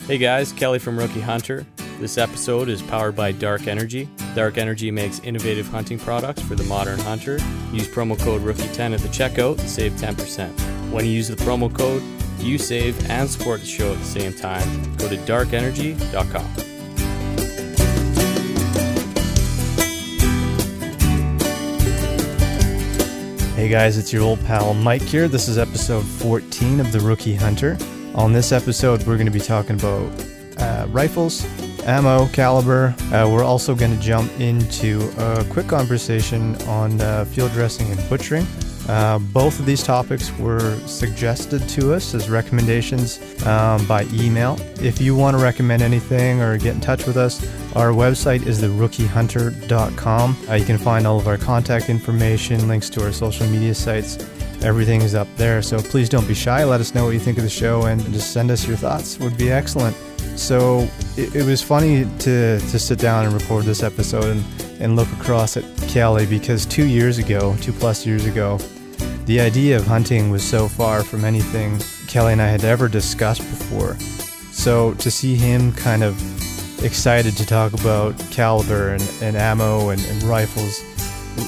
Hey guys, Kelly from Rookie Hunter. This episode is powered by Dark Energy. Dark Energy makes innovative hunting products for the modern hunter. Use promo code ROOKIE10 at the checkout to save 10%. When you use the promo code, you save and support the show at the same time. Go to darkenergy.com. Hey guys, it's your old pal Mike here. This is episode 14 of the Rookie Hunter. On this episode, we're going to be talking about rifles, ammo, caliber. We're also going to jump into a quick conversation on field dressing and butchering. Both of these topics were suggested to us as recommendations by email. If you want to recommend anything or get in touch with us, our website is therookihunter.com. You can find all of our contact information, links to our social media sites. Everything is up there, so please don't be shy. Let us know what you think of the show and just send us your thoughts. Would be excellent. So it was funny to sit down and record this episode and look across at Kelly, because 2 plus years ago, the idea of hunting was so far from anything Kelly and I had ever discussed before. So to see him kind of excited to talk about caliber and ammo and rifles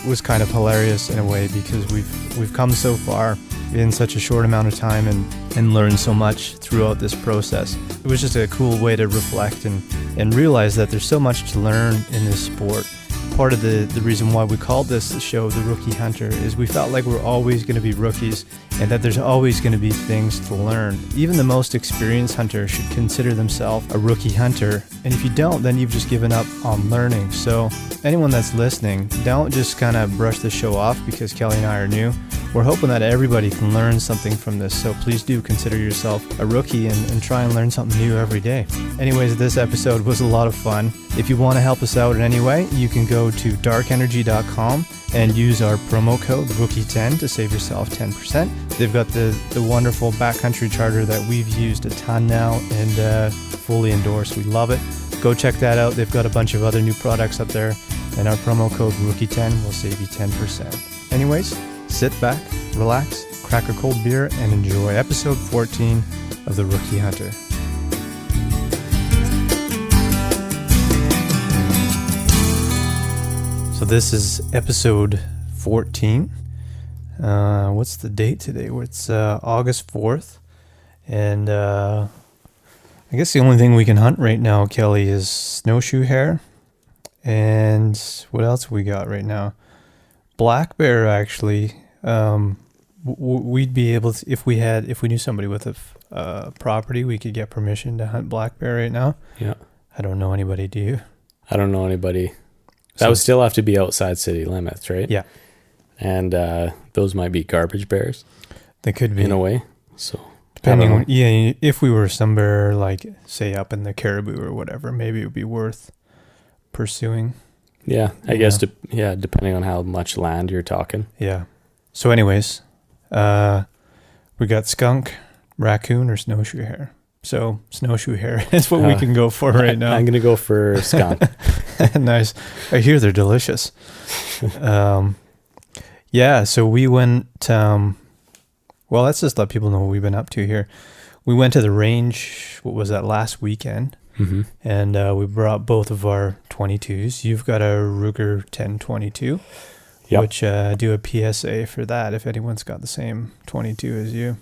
was kind of hilarious in a way, because we've come so far in such a short amount of time and learned so much throughout this process. It was just a cool way to reflect and realize that there's so much to learn in this sport. Part of the reason why we called this show The Rookie Hunter is we felt like we're always going to be rookies and that there's always going to be things to learn. Even the most experienced hunter should consider themselves a rookie hunter, and if you don't, then you've just given up on learning. So anyone that's listening, don't just kind of brush the show off because Kelly and I are new. We're hoping that everybody can learn something from this, so please do consider yourself a rookie and try and learn something new every day. Anyways, this episode was a lot of fun. If you want to help us out in any way, you can go to darkenergy.com and use our promo code ROOKIE10 to save yourself 10%. They've got the wonderful backcountry charter that we've used a ton now and fully endorse. We love it. Go check that out. They've got a bunch of other new products up there, and our promo code ROOKIE10 will save you 10%. Anyways, sit back, relax, crack a cold beer, and enjoy episode 14 of The Rookie Hunter. So this is episode 14. What's the date today? It's August 4th. And I guess the only thing we can hunt right now, Kelly, is snowshoe hare. And what else we got right now? Black bear, actually. We'd be able to, if we knew somebody with a property, we could get permission to hunt black bear right now. Yeah. I don't know anybody, do you? I don't know anybody. That would still have to be outside city limits, right? Yeah. And those might be garbage bears. They could be. In a way. So depending on, if we were somewhere like, say, up in the Caribou or whatever, maybe it would be worth pursuing. Yeah, I guess, depending on how much land you're talking. Yeah. So anyways, we got skunk, raccoon, or snowshoe hare. So snowshoe hare is what we can go for right now. I'm going to go for skunk. Nice. I hear they're delicious. Yeah, so we went, well, let's just let people know what we've been up to here. We went to the range, what was that, last weekend? Mm-hmm. And we brought both of our 22s. You've got a Ruger 1022, yep. Which do a PSA for that if anyone's got the same 22 as you.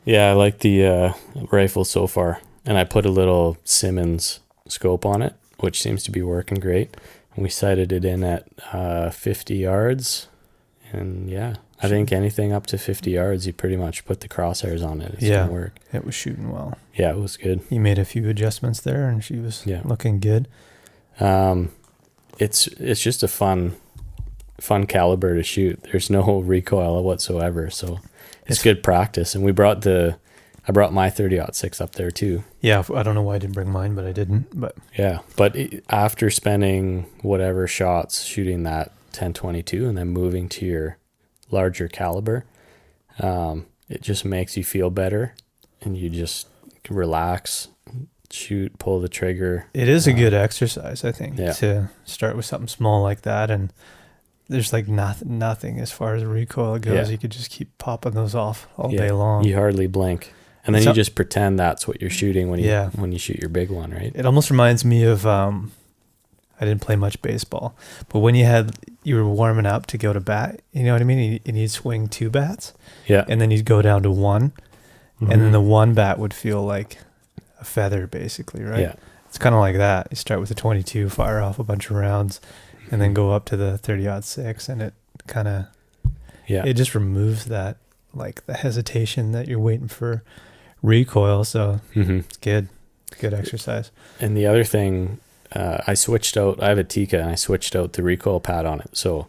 Yeah, I like the rifle so far. And I put a little Simmons scope on it, which seems to be working great. And we sighted it in at 50 yards. And yeah, I think anything up to 50 yards, you pretty much put the crosshairs on it. It's going to work. It was shooting well. Yeah, it was good. You made a few adjustments there, and she was looking good. It's just a fun caliber to shoot. There's no recoil whatsoever, so it's good practice. And I brought my 30-06 up there too. Yeah, I don't know why I didn't bring mine, but I didn't. But yeah, but after spending whatever shots shooting that 1022 and then moving to your larger caliber, it just makes you feel better, and you just relax, shoot, pull the trigger. It is a good exercise, I think, to start with something small like that, and there's like nothing as far as recoil goes. You could just keep popping those off all day long. You hardly blink. And then you just pretend that's what you're shooting when you shoot your big one, right? It almost reminds me of, I didn't play much baseball, but when you were warming up to go to bat, you know what I mean? And you'd swing 2 bats. Yeah. And then you'd go down to 1. Mm-hmm. And then the 1 bat would feel like a feather, basically, right? Yeah. It's kind of like that. You start with a 22, fire off a bunch of rounds, and then go up to the 30-06, and it kind of, it just removes that, like the hesitation that you're waiting for recoil. So it's good exercise. And the other thing, I have a Tika, and I switched out the recoil pad on it. So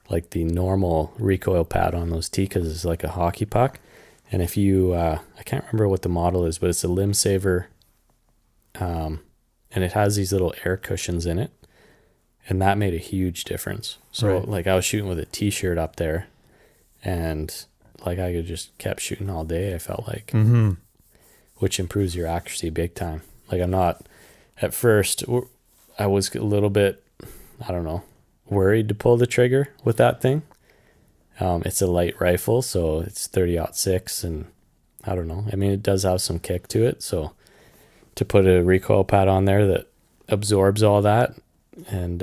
like the normal recoil pad on those Tikas is like a hockey puck. And if you, I can't remember what the model is, but it's a limb saver. And it has these little air cushions in it. And that made a huge difference. So like I was shooting with a t-shirt up there, and like I could just kept shooting all day, I felt like, which improves your accuracy big time. Like I'm not, at first, I was a little bit, I don't know, worried to pull the trigger with that thing. It's a light rifle, so it's 30-06, and I don't know. I mean, it does have some kick to it. So to put a recoil pad on there that absorbs all that, and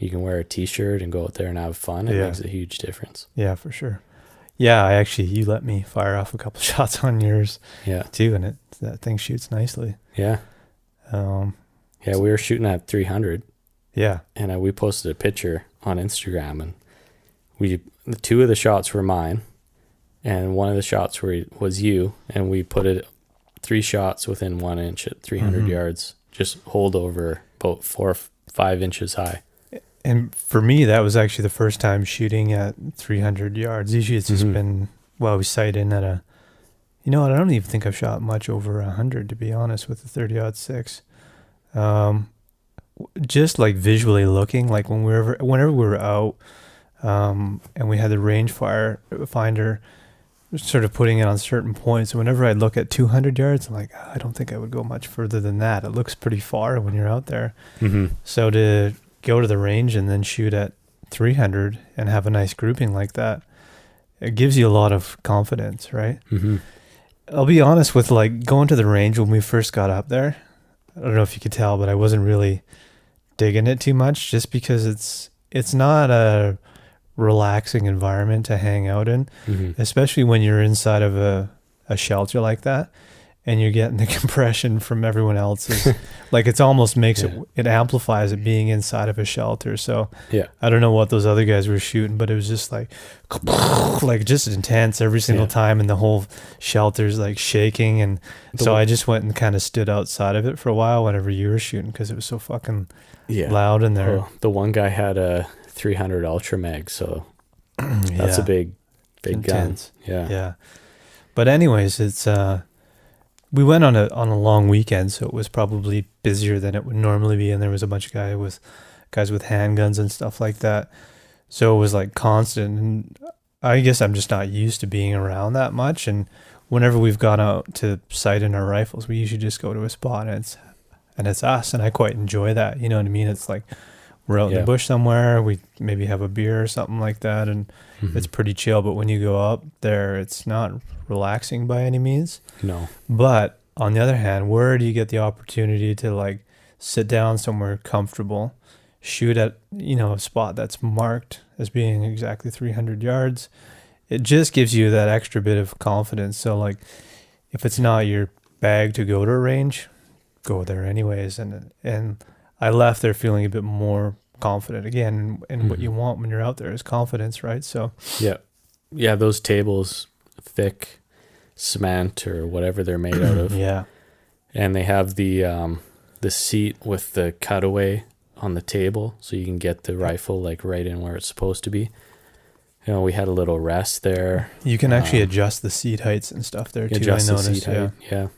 you can wear a t-shirt and go out there and have fun, it makes a huge difference. Yeah, for sure. Yeah, you let me fire off a couple shots on yours too, and that thing shoots nicely. Yeah. We were shooting at 300. Yeah. And we posted a picture on Instagram, and 2 of the shots were mine, and one of the shots was you, and we put it 3 shots within 1 inch at 300 yards, just hold over about 4 or 5 inches high. And for me, that was actually the first time shooting at 300 yards. Usually it's just been, we sight in at a, I don't even think I've shot much over 100, to be honest, with the 30-06. Just like visually looking, like whenever we were out, and we had the range finder sort of putting it on certain points. Whenever I look at 200 yards, I'm like, I don't think I would go much further than that. It looks pretty far when you're out there. So to go to the range and then shoot at 300 and have a nice grouping like that, it gives you a lot of confidence, right? I'll be honest with like going to the range when we first got up there. I don't know if you could tell, but I wasn't really digging it too much, just because it's not a relaxing environment to hang out in, especially when you're inside of a shelter like that, and you're getting the compression from everyone else's. Like it almost makes it amplifies it being inside of a shelter. So I don't know what those other guys were shooting, but it was just like just intense every single time, and the whole shelter's like shaking. And so I just went and kind of stood outside of it for a while whenever you were shooting, because it was so fucking loud in there. The one guy had a 300 Ultra Mag, so that's a big intense gun. Yeah. But anyways, it's we went on a long weekend, so it was probably busier than it would normally be, and there was a bunch of guys with handguns and stuff like that. So it was like constant, and I guess I'm just not used to being around that much. And whenever we've gone out to sight in our rifles, we usually just go to a spot and it's us, and I quite enjoy that. You know what I mean? It's like we're out in the bush somewhere, we maybe have a beer or something like that, and it's pretty chill. But when you go up there, it's not relaxing by any means. No. But on the other hand, where do you get the opportunity to like sit down somewhere comfortable, shoot at, a spot that's marked as being exactly 300 yards? It just gives you that extra bit of confidence. So like if it's not your bag to go to a range, go there anyways. And I left there feeling a bit more confident again. And what you want when you're out there is confidence, right? So yeah, those tables, thick cement or whatever they're made out of. And they have the seat with the cutaway on the table, so you can get the rifle like right in where it's supposed to be. We had a little rest there. You can actually adjust the seat heights and stuff there too. Adjust the seat height. Yeah.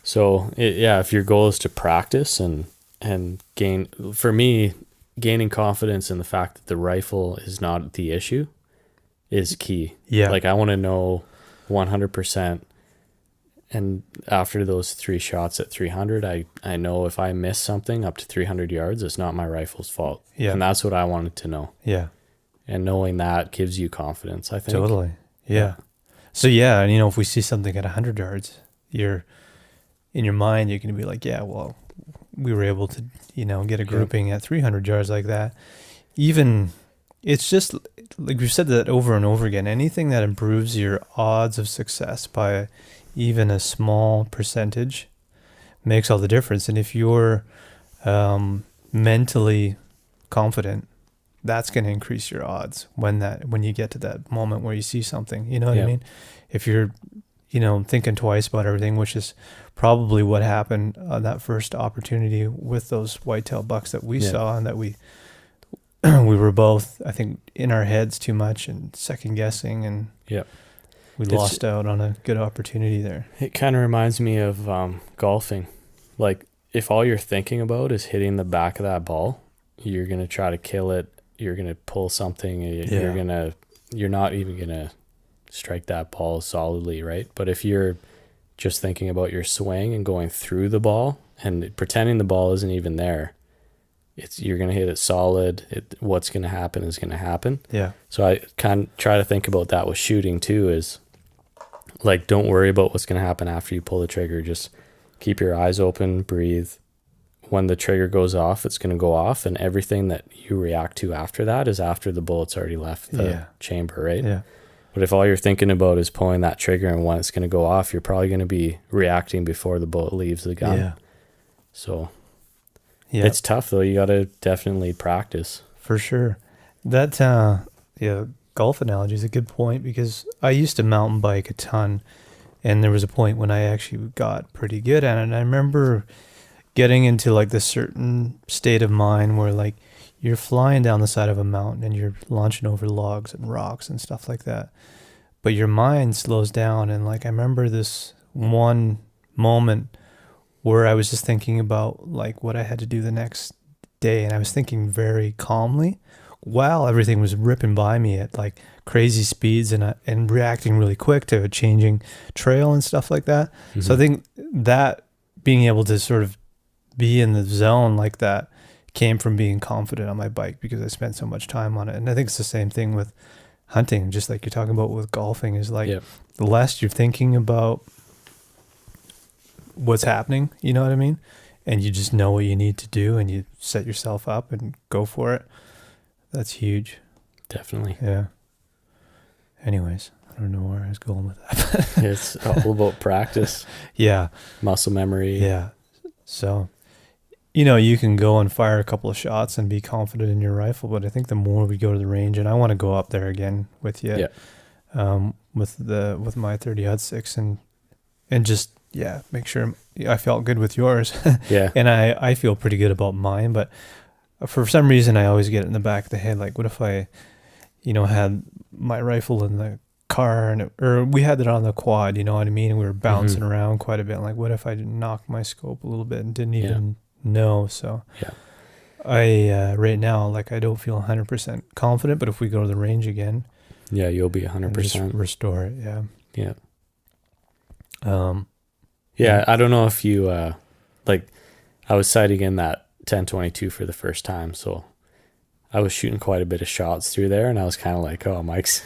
So if your goal is to practice and gain, for me, gaining confidence in the fact that the rifle is not the issue is key. Like I want to know 100%. And after those 3 shots at 300, I know if I miss something up to 300 yards, it's not my rifle's fault. And that's what I wanted to know. And knowing that gives you confidence, I think. Totally. Yeah. So and if we see something at 100 yards, you're in your mind, you can be like, yeah, well, we were able to, get a grouping at 300 yards like that. Even, it's just like we've said that over and over again, anything that improves your odds of success by even a small percentage makes all the difference. And if you're mentally confident, that's going to increase your odds when you get to that moment where you see something, you know what I mean? If you're, thinking twice about everything, which is probably what happened on that first opportunity with those whitetail bucks that we saw, and that we were both, I think, in our heads too much and second guessing, and we lost out on a good opportunity there. It kind of reminds me of golfing. Like, if all you're thinking about is hitting the back of that ball, you're going to try to kill it. You're going to pull something. You're not even going to strike that ball solidly, right? But if you're just thinking about your swing and going through the ball and pretending the ball isn't even there, you're going to hit it solid. What's going to happen is going to happen. Yeah. So I kind of try to think about that with shooting too, is like, don't worry about what's going to happen after you pull the trigger. Just keep your eyes open, breathe. When the trigger goes off, it's going to go off, and everything that you react to after that is after the bullet's already left the chamber, right? Yeah. But if all you're thinking about is pulling that trigger and when it's going to go off, you're probably going to be reacting before the bullet leaves the gun. Yeah. So it's tough, though. You got to definitely practice. For sure. That golf analogy is a good point, because I used to mountain bike a ton, and there was a point when I actually got pretty good at it. And I remember getting into like this certain state of mind where like you're flying down the side of a mountain and you're launching over logs and rocks and stuff like that, but your mind slows down. And like I remember this one moment where I was just thinking about like what I had to do the next day, and I was thinking very calmly while everything was ripping by me at like crazy speeds, and reacting really quick to a changing trail and stuff like that. Mm-hmm. So I think that being able to sort of be in the zone like that came from being confident on my bike, because I spent so much time on it. And I think it's the same thing with hunting, just like you're talking about with golfing, is like the less you're thinking about what's happening, you know what I mean? And you just know what you need to do, and you set yourself up and go for it. That's huge. Definitely. Yeah. Anyways, I don't know where I was going with that. It's all about practice. Yeah. Muscle memory. Yeah. So, you can go and fire a couple of shots and be confident in your rifle, but I think the more we go to the range, and I want to go up there again with you, with my 30 6 and just make sure I felt good with yours. And I feel pretty good about mine, but for some reason I always get it in the back of the head, like, what if I had my rifle in the car, or we had it on the quad, you know what I mean, and we were bouncing around quite a bit, like, what if I didn't knock my scope a little bit and didn't even know? So I right now, like, I don't feel 100% confident, but if we go to the range again, you'll be 100%. Restore it. I don't know if you like, I was sighting in that 1022 for the first time, so I was shooting quite a bit of shots through there, and I was kind of like, oh, Mike's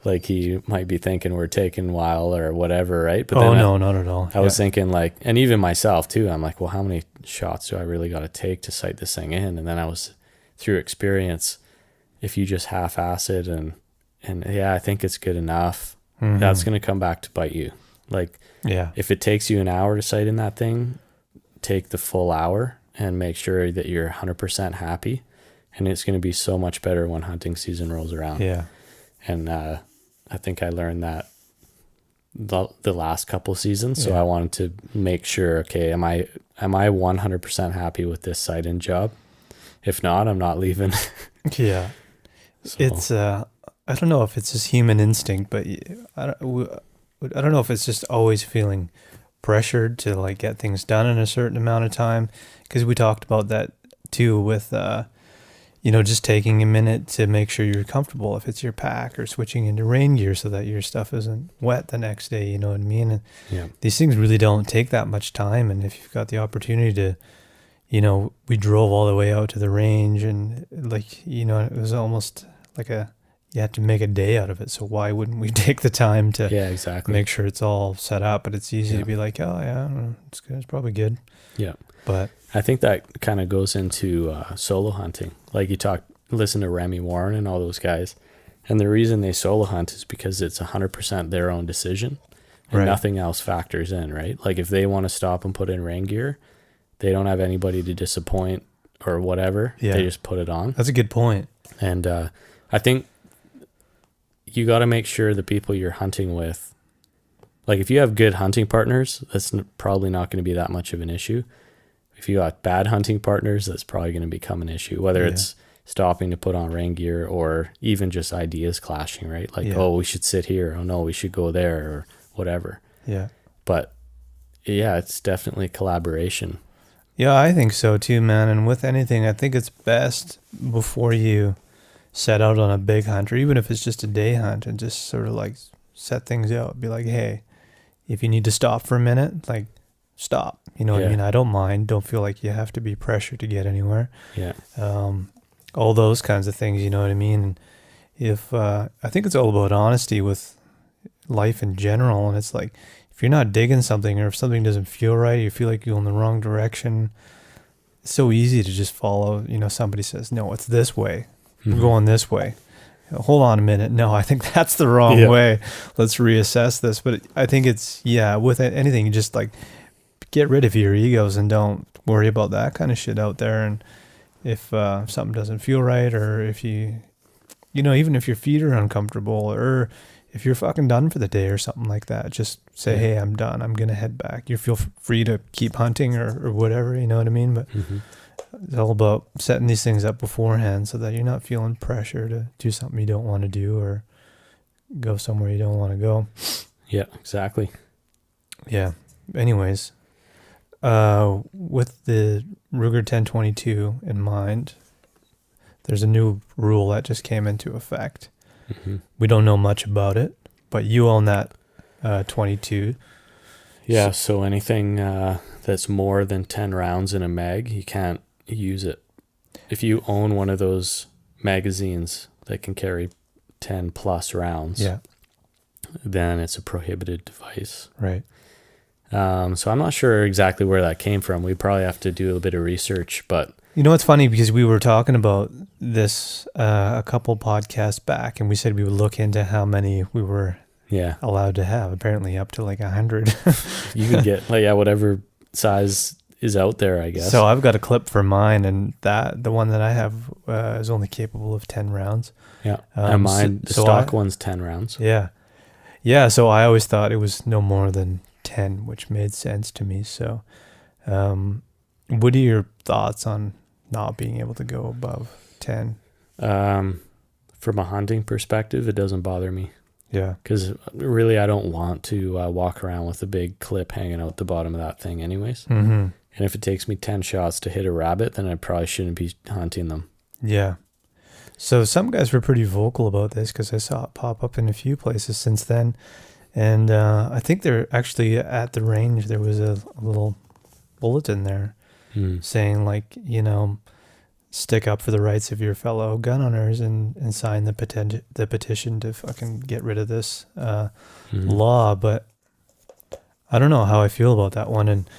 like, he might be thinking we're taking a while or whatever, right? But no, not at all. I was thinking, like, and even myself too, I'm like, well, how many shots do I really got to take to sight this thing in? And then I was, through experience, if you just half-ass it and I think it's good enough, that's going to come back to bite you. Like, if it takes you an hour to sight in that thing, take the full hour and make sure that you're 100% happy. And it's going to be so much better when hunting season rolls around. Yeah. And I think I learned that the last couple seasons. So I wanted to make sure, okay, am I 100% happy with this sight-in job? If not, I'm not leaving. So. It's I don't know if it's just human instinct, but I don't know if it's just always feeling pressured to, like, get things done in a certain amount of time, because we talked about that too with just taking a minute to make sure you're comfortable if it's your pack, or switching into rain gear so that your stuff isn't wet the next day, you know what I mean? And these things really don't take that much time, and if you've got the opportunity to, we drove all the way out to the range, and, like, it was almost like a you have to make a day out of it. So why wouldn't we take the time to exactly. make sure it's all set up? But it's easy to be like, oh yeah, I don't know, it's good. It's probably good. Yeah. But I think that kind of goes into solo hunting. Like listen to Remy Warren and all those guys. And the reason they solo hunt is because it's 100% their own decision and nothing else factors in, right? Like if they want to stop and put in rain gear, they don't have anybody to disappoint or whatever. Yeah. They just put it on. That's a good point. And I think you got to make sure the people you're hunting with, like if you have good hunting partners, that's probably not going to be that much of an issue. If you got bad hunting partners, that's probably going to become an issue, whether it's stopping to put on rain gear or even just ideas clashing, right? Like, oh, we should sit here. Oh no, we should go there or whatever. Yeah. But yeah, it's definitely collaboration. Yeah, I think so too, man. And with anything, I think it's best before you set out on a big hunt, or even if it's just a day hunt, and just sort of like set things out. Be like, hey, if you need to stop for a minute, like stop. You know what I mean? I don't mind. Don't feel like you have to be pressured to get anywhere. Yeah. All those kinds of things, you know what I mean? And if I think it's all about honesty with life in general. And it's like, if you're not digging something, or if something doesn't feel right, you feel like you're in the wrong direction, it's so easy to just follow, somebody says, no, it's this way. We're going this way. Hold on a minute. No, I think that's the wrong way. Let's reassess this. But I think it's, with anything, you just like get rid of your egos and don't worry about that kind of shit out there. And if something doesn't feel right, or if you, even if your feet are uncomfortable, or if you're fucking done for the day or something like that, just say, hey, I'm done. I'm going to head back. You feel free to keep hunting or whatever, you know what I mean? But it's all about setting these things up beforehand so that you're not feeling pressure to do something you don't want to do or go somewhere you don't want to go. Yeah, exactly. Yeah. Anyways, with the Ruger 1022 in mind, there's a new rule that just came into effect. We don't know much about it, but you own that 22. Yeah, so anything that's more than 10 rounds in a mag, you can't use it. If you own one of those magazines that can carry 10 plus rounds, then it's a prohibited device. Right. So I'm not sure exactly where that came from. We probably have to do a bit of research, but it's funny because we were talking about this a couple podcasts back, and we said we would look into how many we were allowed to have. Apparently up to like 100. You can get whatever size is out there, I guess. So I've got a clip for mine, and the one that I have is only capable of 10 rounds. Yeah. And mine, the stock one's 10 rounds. Yeah. Yeah. So I always thought it was no more than 10, which made sense to me. So, what are your thoughts on not being able to go above 10? From a hunting perspective, it doesn't bother me. Yeah. Because really, I don't want to walk around with a big clip hanging out the bottom of that thing anyways. And if it takes me 10 shots to hit a rabbit, then I probably shouldn't be hunting them. Yeah. So some guys were pretty vocal about this, because I saw it pop up in a few places since then. And I think they're actually at the range, there was a little bulletin there saying, like, stick up for the rights of your fellow gun owners and sign the petition to fucking get rid of this law. But I don't know how I feel about that one. And,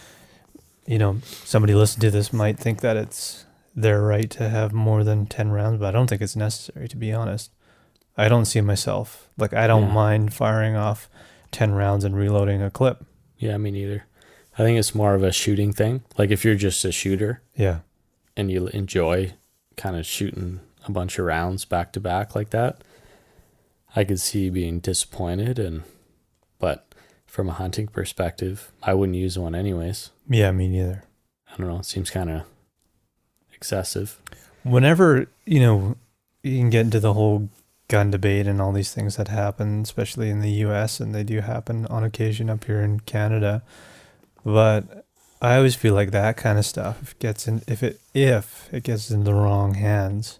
somebody listening to this might think that it's their right to have more than 10 rounds, but I don't think it's necessary, to be honest. I don't see myself, like, I don't mind firing off 10 rounds and reloading a clip. Yeah, me neither. I think it's more of a shooting thing. Like if you're just a shooter and you enjoy kind of shooting a bunch of rounds back to back like that, I could see you being disappointed. But from a hunting perspective, I wouldn't use one anyways. Yeah, me neither. I don't know. It seems kind of excessive. Whenever, you can get into the whole gun debate and all these things that happen, especially in the US, and they do happen on occasion up here in Canada. But I always feel like that kind of stuff if it gets in the wrong hands,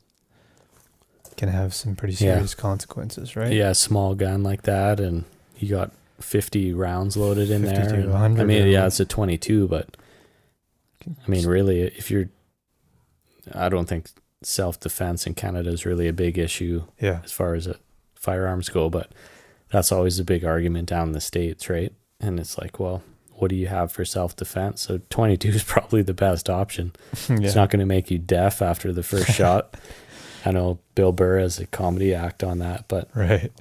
can have some pretty serious consequences, right? Yeah, small gun like that, and you got 50 rounds loaded in there. 50 to 100. I mean, it's a 22, but I mean, really, I don't think self-defense in Canada is really a big issue Yeah. as far as firearms go, but that's always a big argument down in the States, right? And it's like, well, what do you have for self-defense? So 22 is probably the best option. It's not going to make you deaf after the first shot. I know Bill Burr has a comedy act on that, but Right.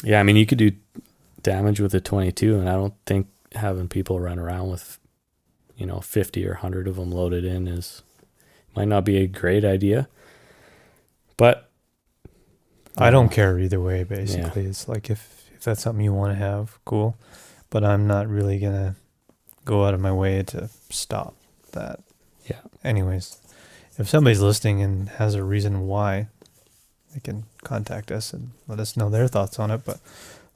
yeah, I mean, you could do damage with a 22, and I don't think having people run around with, 50 or 100 of them loaded in might not be a great idea. But I don't care either way, basically. Yeah. It's like if that's something you want to have, cool. But I'm not really going to go out of my way to stop that. Yeah. Anyways, if somebody's listening and has a reason why, they can contact us and let us know their thoughts on it. But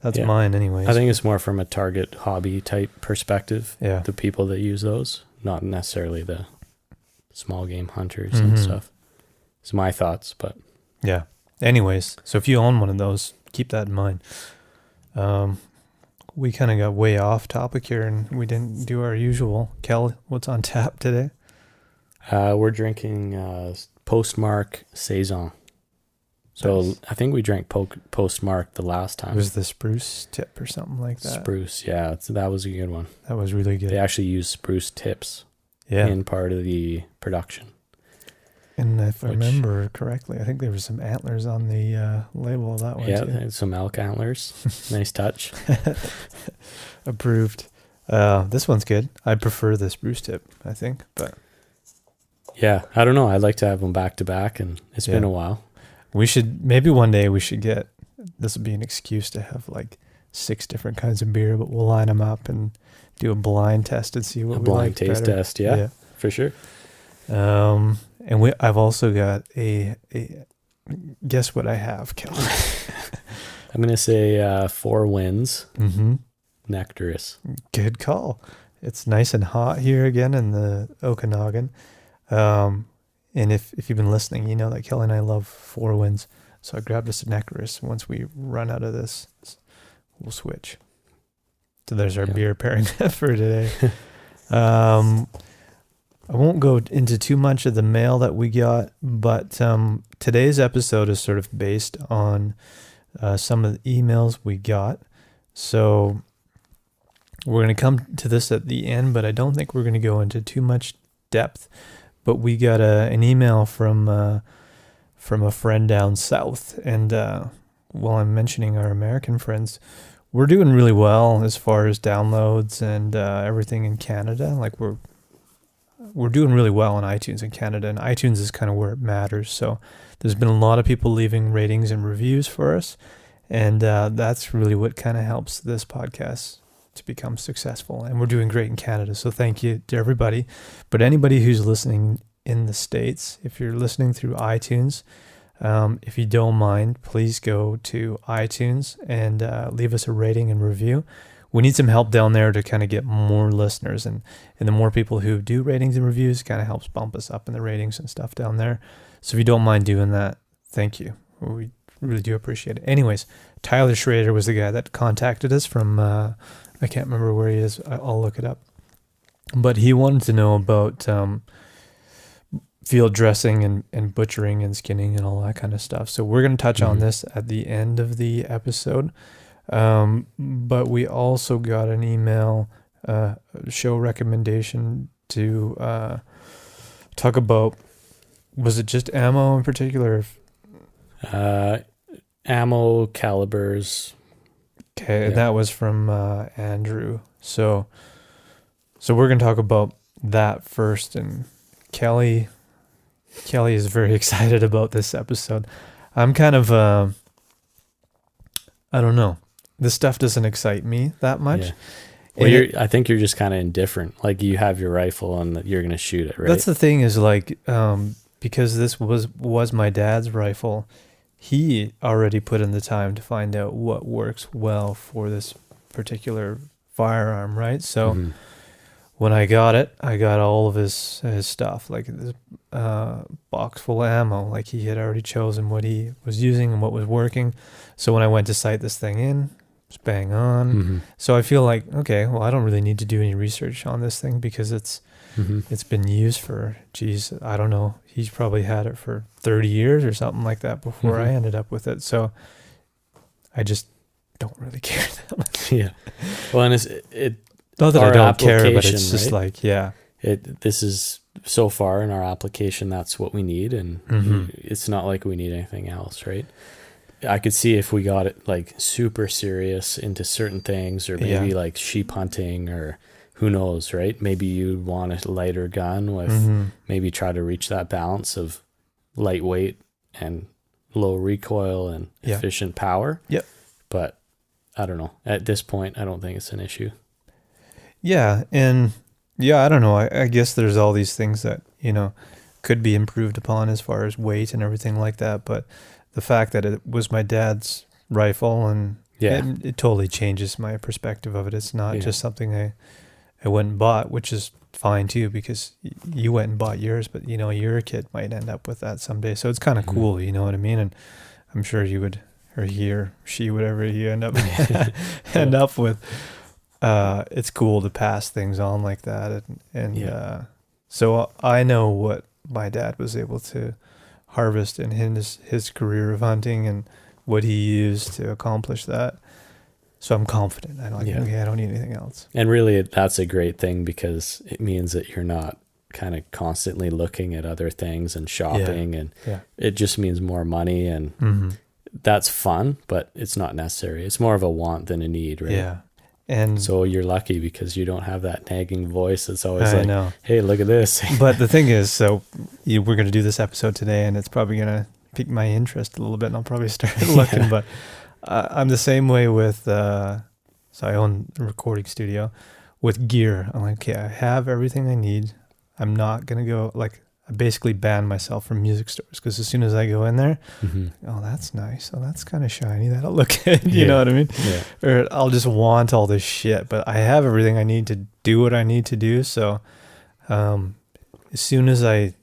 that's mine anyways. I think it's more from a target hobby type perspective. Yeah. The people that use those, not necessarily the small game hunters and stuff. It's my thoughts, but yeah. Anyways, so if you own one of those, keep that in mind. We kind of got way off topic here and we didn't do our usual. Kel, what's on tap today? We're drinking Postmark Saison. So nice. I think we drank Postmark the last time. It was the spruce tip or something like that. Spruce, yeah. That was a good one. That was really good. They actually used spruce tips in part of the production. And if I remember correctly, I think there were some antlers on the label of that one too. Yeah, some elk antlers. Nice touch. Approved. This one's good. I prefer the spruce tip, I think. But yeah, I don't know. I'd like to have them back to back, and it's been a while. Maybe one day we should this would be an excuse to have like 6 different kinds of beer, but we'll line them up and do a blind test and see what we like better. A blind taste test, yeah, for sure. And I've also got a guess what I have, Kelly? I'm going to say 4 Winds. Mm-hmm. Nectarous. Good call. It's nice and hot here again in the Okanagan. And if you've been listening, you know that Kelly and I love 4 Winds. So I grabbed us a Nectarous. Once we run out of this, we'll switch. So there's our beer pairing for today. I won't go into too much of the mail that we got, but today's episode is sort of based on some of the emails we got. So we're going to come to this at the end, but I don't think we're going to go into too much depth. But we got an email from a friend down south, and while I'm mentioning our American friends, we're doing really well as far as downloads and everything in Canada. Like we're doing really well on iTunes in Canada, and iTunes is kind of where it matters. So there's been a lot of people leaving ratings and reviews for us, and that's really what kind of helps this podcast to become successful. And we're doing great in Canada, so thank you to everybody. But anybody who's listening in the States, if you're listening through iTunes, if you don't mind, please go to iTunes and leave us a rating and review. We need some help down there to kind of get more listeners, and the more people who do ratings and reviews kind of helps bump us up in the ratings and stuff down there. So if you don't mind doing that, thank you. We really do appreciate it. Anyways, Tyler Schrader was the guy that contacted us from, I can't remember where he is. I'll look it up. But he wanted to know about field dressing and butchering and skinning and all that kind of stuff. So we're going to touch on this at the end of the episode. But we also got an email, show recommendation to talk about, was it just ammo in particular? Ammo, calibers. Okay, yeah. That was from Andrew. So we're going to talk about that first. And Kelly is very excited about this episode. I'm kind of, I don't know. This stuff doesn't excite me that much. Yeah. Well, I think you're just kind of indifferent. Like you have your rifle and you're going to shoot it, right? That's the thing is like, because this was my dad's rifle, he already put in the time to find out what works well for this particular firearm, right? So when I got it, I got all of his stuff, like this box full of ammo. Like he had already chosen what he was using and what was working. So when I went to sight this thing in, it's bang on. So I feel like, okay, well, I don't really need to do any research on this thing because it's it's been used for, geez, I don't know. He's probably had it for 30 years or something like that before I ended up with it. So I just don't really care that much. Yeah. Well, and not that I don't care, but it's just right? like, yeah. This is so far in our application, that's what we need. And it's not like we need anything else, right? I could see if we got it like super serious into certain things, or maybe like sheep hunting, or who knows, right? Maybe you'd want a lighter gun with maybe try to reach that balance of lightweight and low recoil and efficient power. Yep. But I don't know. At this point, I don't think it's an issue. Yeah. And yeah, I don't know. I guess there's all these things that, could be improved upon as far as weight and everything like that. But the fact that it was my dad's rifle, and it totally changes my perspective of it. It's not just something I went and bought, which is fine too, because you went and bought yours, but your kid might end up with that someday. So it's kind of cool, you know what I mean? And I'm sure you would, or he or she, whatever you end up with. It's cool to pass things on like that. So I know what my dad was able to harvest in his career of hunting and what he used to accomplish that. So I'm confident. I don't need anything else. And really, that's a great thing, because it means that you're not kind of constantly looking at other things and shopping, and it just means more money, and that's fun, but it's not necessary. It's more of a want than a need, right? Yeah. And so you're lucky because you don't have that nagging voice that's always like, hey, look at this. But the thing is, so we're going to do this episode today, and it's probably going to pique my interest a little bit, and I'll probably start looking. But I'm the same way with, so I own a recording studio. With gear, I'm like, okay, I have everything I need. I'm not going to go, like, I basically banned myself from music stores, because as soon as I go in there, oh, that's nice. Oh, that's kind of shiny. That'll look good. You know what I mean? Yeah. Or I'll just want all this shit, but I have everything I need to do what I need to do. So as soon as I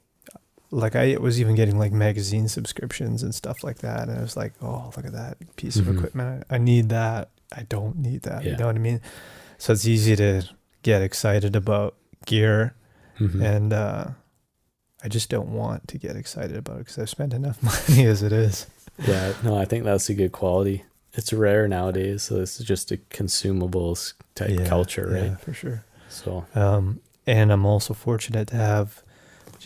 was even getting like magazine subscriptions and stuff like that. And I was like, oh, look at that piece of equipment. I need that. I don't need that. You know what I mean? So it's easy to get excited about gear. And I just don't want to get excited about it, because I've spent enough money as it is. Yeah, no, I think that's a good quality. It's rare nowadays, so it's just a consumables type culture, right? Yeah, for sure. So, and I'm also fortunate to have,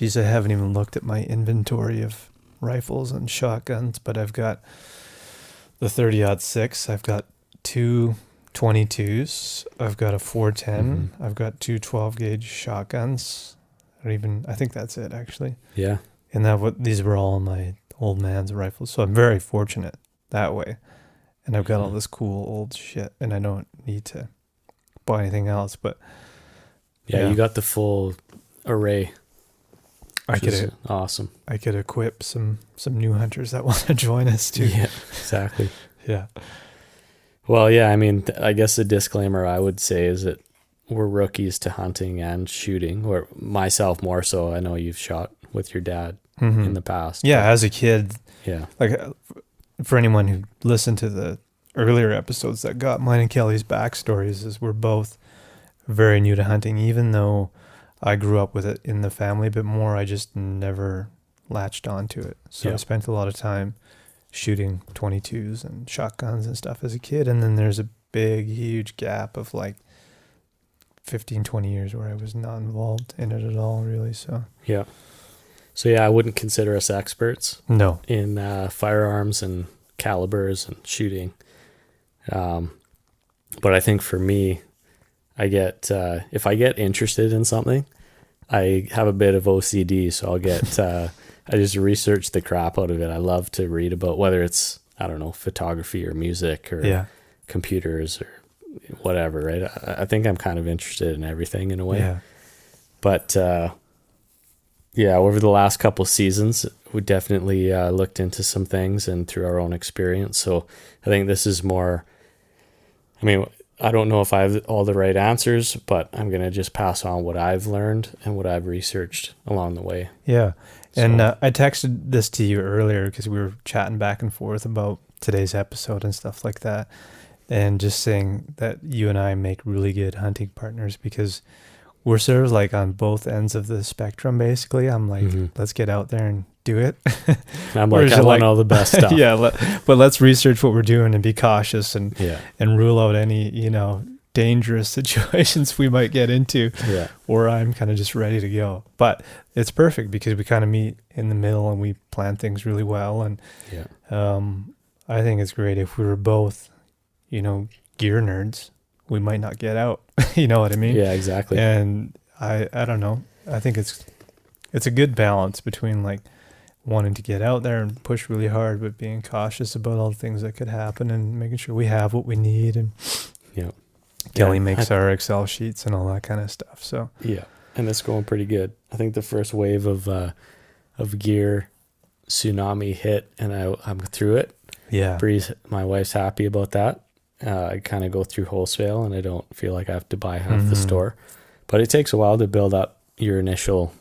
I haven't even looked at my inventory of rifles and shotguns, but I've got the 30-06. I've got two 22s. I've got a 410. I've got two 12-gauge shotguns. I think that's it, actually. Yeah. And these were all my old man's rifles. So I'm very fortunate that way. And I've got all this cool old shit, and I don't need to buy anything else. But yeah, you got the full array. Awesome. I could equip some new hunters that want to join us too. Yeah, exactly. Yeah. Well, yeah, I mean, I guess the disclaimer I would say is that we're rookies to hunting and shooting, or myself more so. I know you've shot with your dad in the past. Yeah, as a kid. Yeah. Like, for anyone who listened to the earlier episodes that got mine and Kelly's backstories, is we're both very new to hunting, even though I grew up with it in the family a bit more. I just never latched onto it. So I spent a lot of time shooting 22s and shotguns and stuff as a kid. And then there's a big, huge gap of like 15, 20 years where I was not involved in it at all, really. So yeah. So yeah, I wouldn't consider us experts. No. In firearms and calibers and shooting. But I think for me, I get if I get interested in something, I have a bit of OCD, so I'll get I just research the crap out of it. I love to read about whether it's, I don't know, photography or music or computers or whatever, right? I think I'm kind of interested in everything in a way. Yeah. But over the last couple seasons, we definitely looked into some things and through our own experience. So I think this is more, I mean, I don't know if I have all the right answers, but I'm going to just pass on what I've learned and what I've researched along the way. Yeah. And I texted this to you earlier because we were chatting back and forth about today's episode and stuff like that. And just saying that you and I make really good hunting partners because we're sort of like on both ends of the spectrum, basically. I'm like, let's get out there and do it. I'm like, I want all the best stuff. Yeah, but let's research what we're doing and be cautious and rule out any, dangerous situations we might get into. Yeah. Or I'm kind of just ready to go. But it's perfect because we kind of meet in the middle and we plan things really well. And I think it's great if we were both, gear nerds. We might not get out. You know what I mean? Yeah, exactly. And I don't know. I think it's a good balance between like wanting to get out there and push really hard, but being cautious about all the things that could happen and making sure we have what we need. And Kelly makes our Excel sheets and all that kind of stuff. So and it's going pretty good. I think the first wave of gear tsunami hit, and I'm through it. Yeah, Bree's, my wife's happy about that. I kind of go through wholesale, and I don't feel like I have to buy half the store. But it takes a while to build up your initial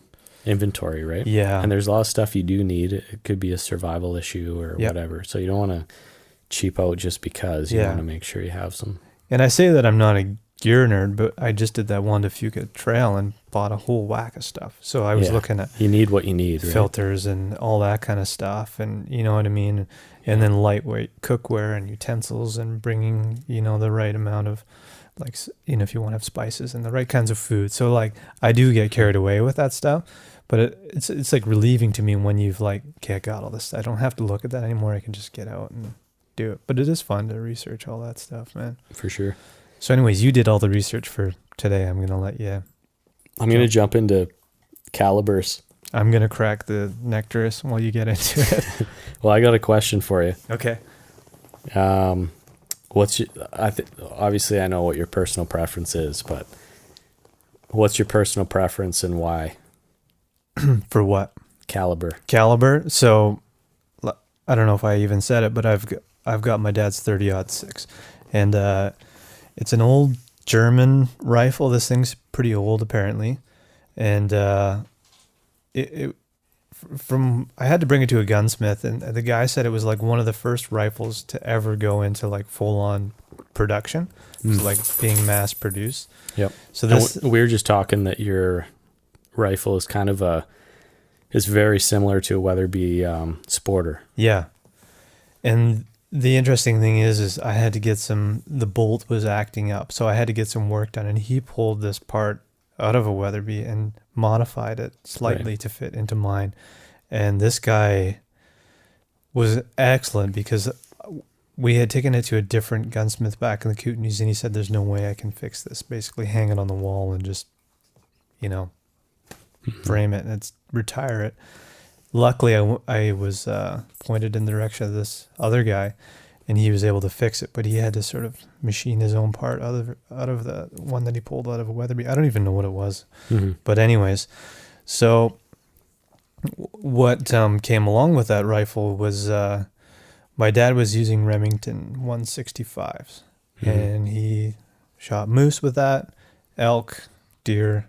inventory, right? Yeah. And there's a lot of stuff you do need. It could be a survival issue or whatever. So you don't want to cheap out just because. You want to make sure you have some. And I say that I'm not a gear nerd, but I just did that Juan de Fuca trail and bought a whole whack of stuff. So I was looking at... You need what you need, right? Filters and all that kind of stuff. And you know what I mean? And then lightweight cookware and utensils and bringing, the right amount of, like, if you want to have spices and the right kinds of food. So, like, I do get carried away with that stuff. But it's like relieving to me when you've like, okay, I got all this. I don't have to look at that anymore. I can just get out and do it. But it is fun to research all that stuff, man. For sure. So anyways, you did all the research for today. I'm going to let you. I'm going to jump into calibers. I'm going to crack the Nectarus while you get into it. Well, I got a question for you. Okay. Obviously I know what your personal preference is, but what's your personal preference and why? For what? Caliber. So I don't know if I even said it, but I've got my dad's 30-06, and it's an old German rifle. This thing's pretty old apparently, and I had to bring it to a gunsmith, and the guy said it was like one of the first rifles to ever go into like full on production, so like being mass produced. Yep. So we were just talking that your rifle is kind of is very similar to a Weatherby Sporter. Yeah. And the interesting thing is I had to get the bolt was acting up, so I had to get some work done, and he pulled this part out of a Weatherby and modified it slightly to fit into mine. And this guy was excellent because we had taken it to a different gunsmith back in the Kootenays, and he said, there's no way I can fix this. Basically hang it on the wall and just, frame it and retire it. Luckily, I was pointed in the direction of this other guy, and he was able to fix it. But he had to sort of machine his own part out of the one that he pulled out of a Weatherby. I don't even know what it was. But anyways, so what came along with that rifle was my dad was using Remington 165s, and he shot moose with that, elk, deer.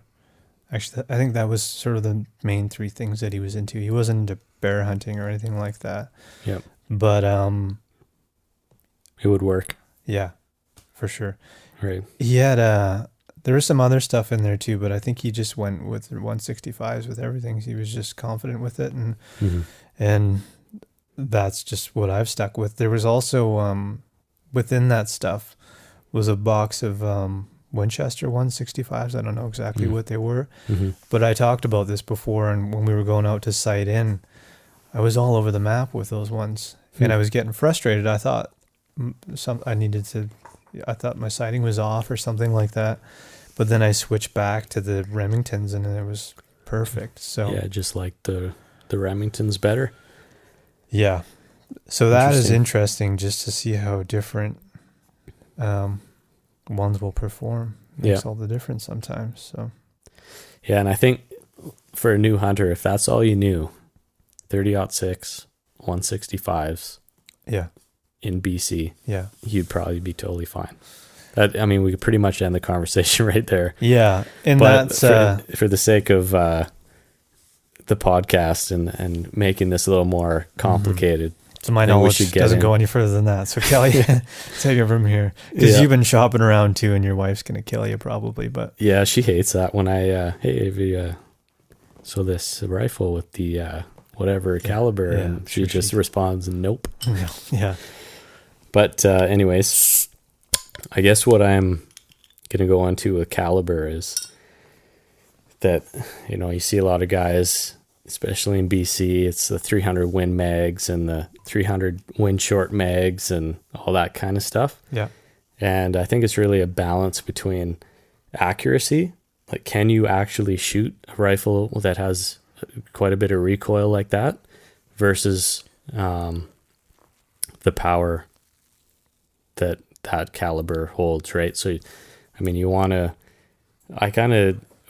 Actually, I think that was sort of the main three things that he was into. He wasn't into bear hunting or anything like that. Yep. But it would work. Yeah, for sure. Right. He had there was some other stuff in there too, but I think he just went with 165s with everything. He was just confident with it, and that's just what I've stuck with. There was also within that stuff was a box of Winchester 165s. I don't know exactly what they were, but I talked about this before, and when we were going out to sight in, I was all over the map with those ones, and I was getting frustrated. I thought I thought my sighting was off or something like that, but then I switched back to the Remingtons, and it was perfect. So yeah, just like the Remingtons better. Yeah, so that is interesting just to see how different ones will perform. Makes all the difference sometimes. So yeah, and I think for a new hunter, if that's all you knew, 30-06 165s in BC, you'd probably be totally fine. We could pretty much end the conversation right there. Yeah, and but that's for the sake of the podcast and making this a little more complicated. So my I think we knowledge should get doesn't in. go any further than that. So Kelly, take it from here. Because Yeah. you've been shopping around too, and your wife's going to kill you probably. But Yeah, she hates that when I, hey, have you, so this rifle with the whatever caliber, Yeah, and she sure just she- responds, nope. yeah. But anyways, I guess what I'm going to go on to with caliber is that, you see a lot of guys, especially in BC, it's the 300 Win mags and the 300 Win short mags and all that kind of stuff. Yeah. And I think it's really a balance between accuracy. Like, can you actually shoot a rifle that has quite a bit of recoil like that versus the power that caliber holds, right? So, I mean,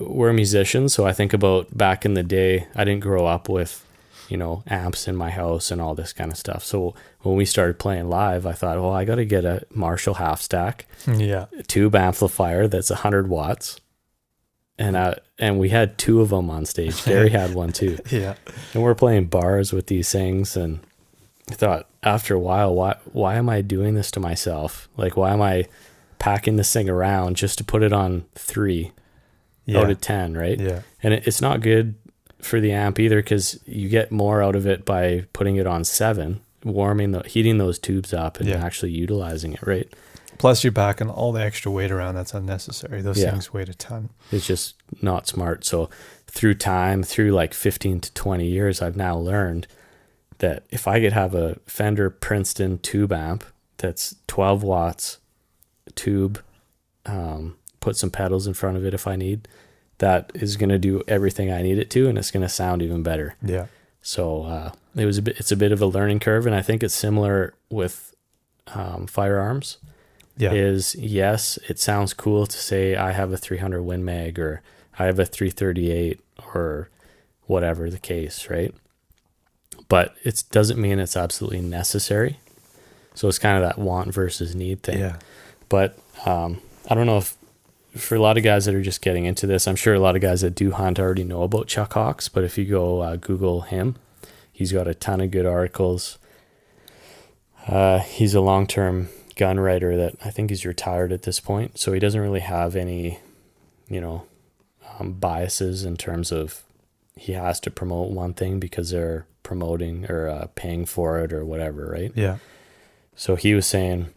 we're musicians, so I think about back in the day, I didn't grow up with, amps in my house and all this kind of stuff. So when we started playing live, I thought, I got to get a Marshall half stack, Yeah. tube amplifier that's 100 watts. And we had two of them on stage. Gary had one too. Yeah. And we're playing bars with these things, and I thought after a while, why am I doing this to myself? Like, why am I packing this thing around just to put it on 3 out of 10, right? Yeah. And it's not good for the amp either, because you get more out of it by putting it on 7, heating those tubes up and actually utilizing it, right? Plus you're packing all the extra weight around that's unnecessary. Those things weigh a ton. It's just not smart. So through time, through like 15 to 20 years, I've now learned that if I could have a Fender Princeton tube amp that's 12 watts tube, put some pedals in front of it if I need, that is going to do everything I need it to, and it's going to sound even better. Yeah. So it's a bit of a learning curve, and I think it's similar with firearms. Yeah. Yes, it sounds cool to say I have a 300 Win mag, or I have a 338, or whatever the case, right? But it doesn't mean it's absolutely necessary. So it's kind of that want versus need thing. Yeah. But I don't know if for a lot of guys that are just getting into this, I'm sure a lot of guys that do hunt already know about Chuck Hawks, but if you go Google him, he's got a ton of good articles. He's a long-term gun writer that I think he's retired at this point, so he doesn't really have any, biases in terms of he has to promote one thing because they're promoting or paying for it or whatever, right? Yeah. So he was saying,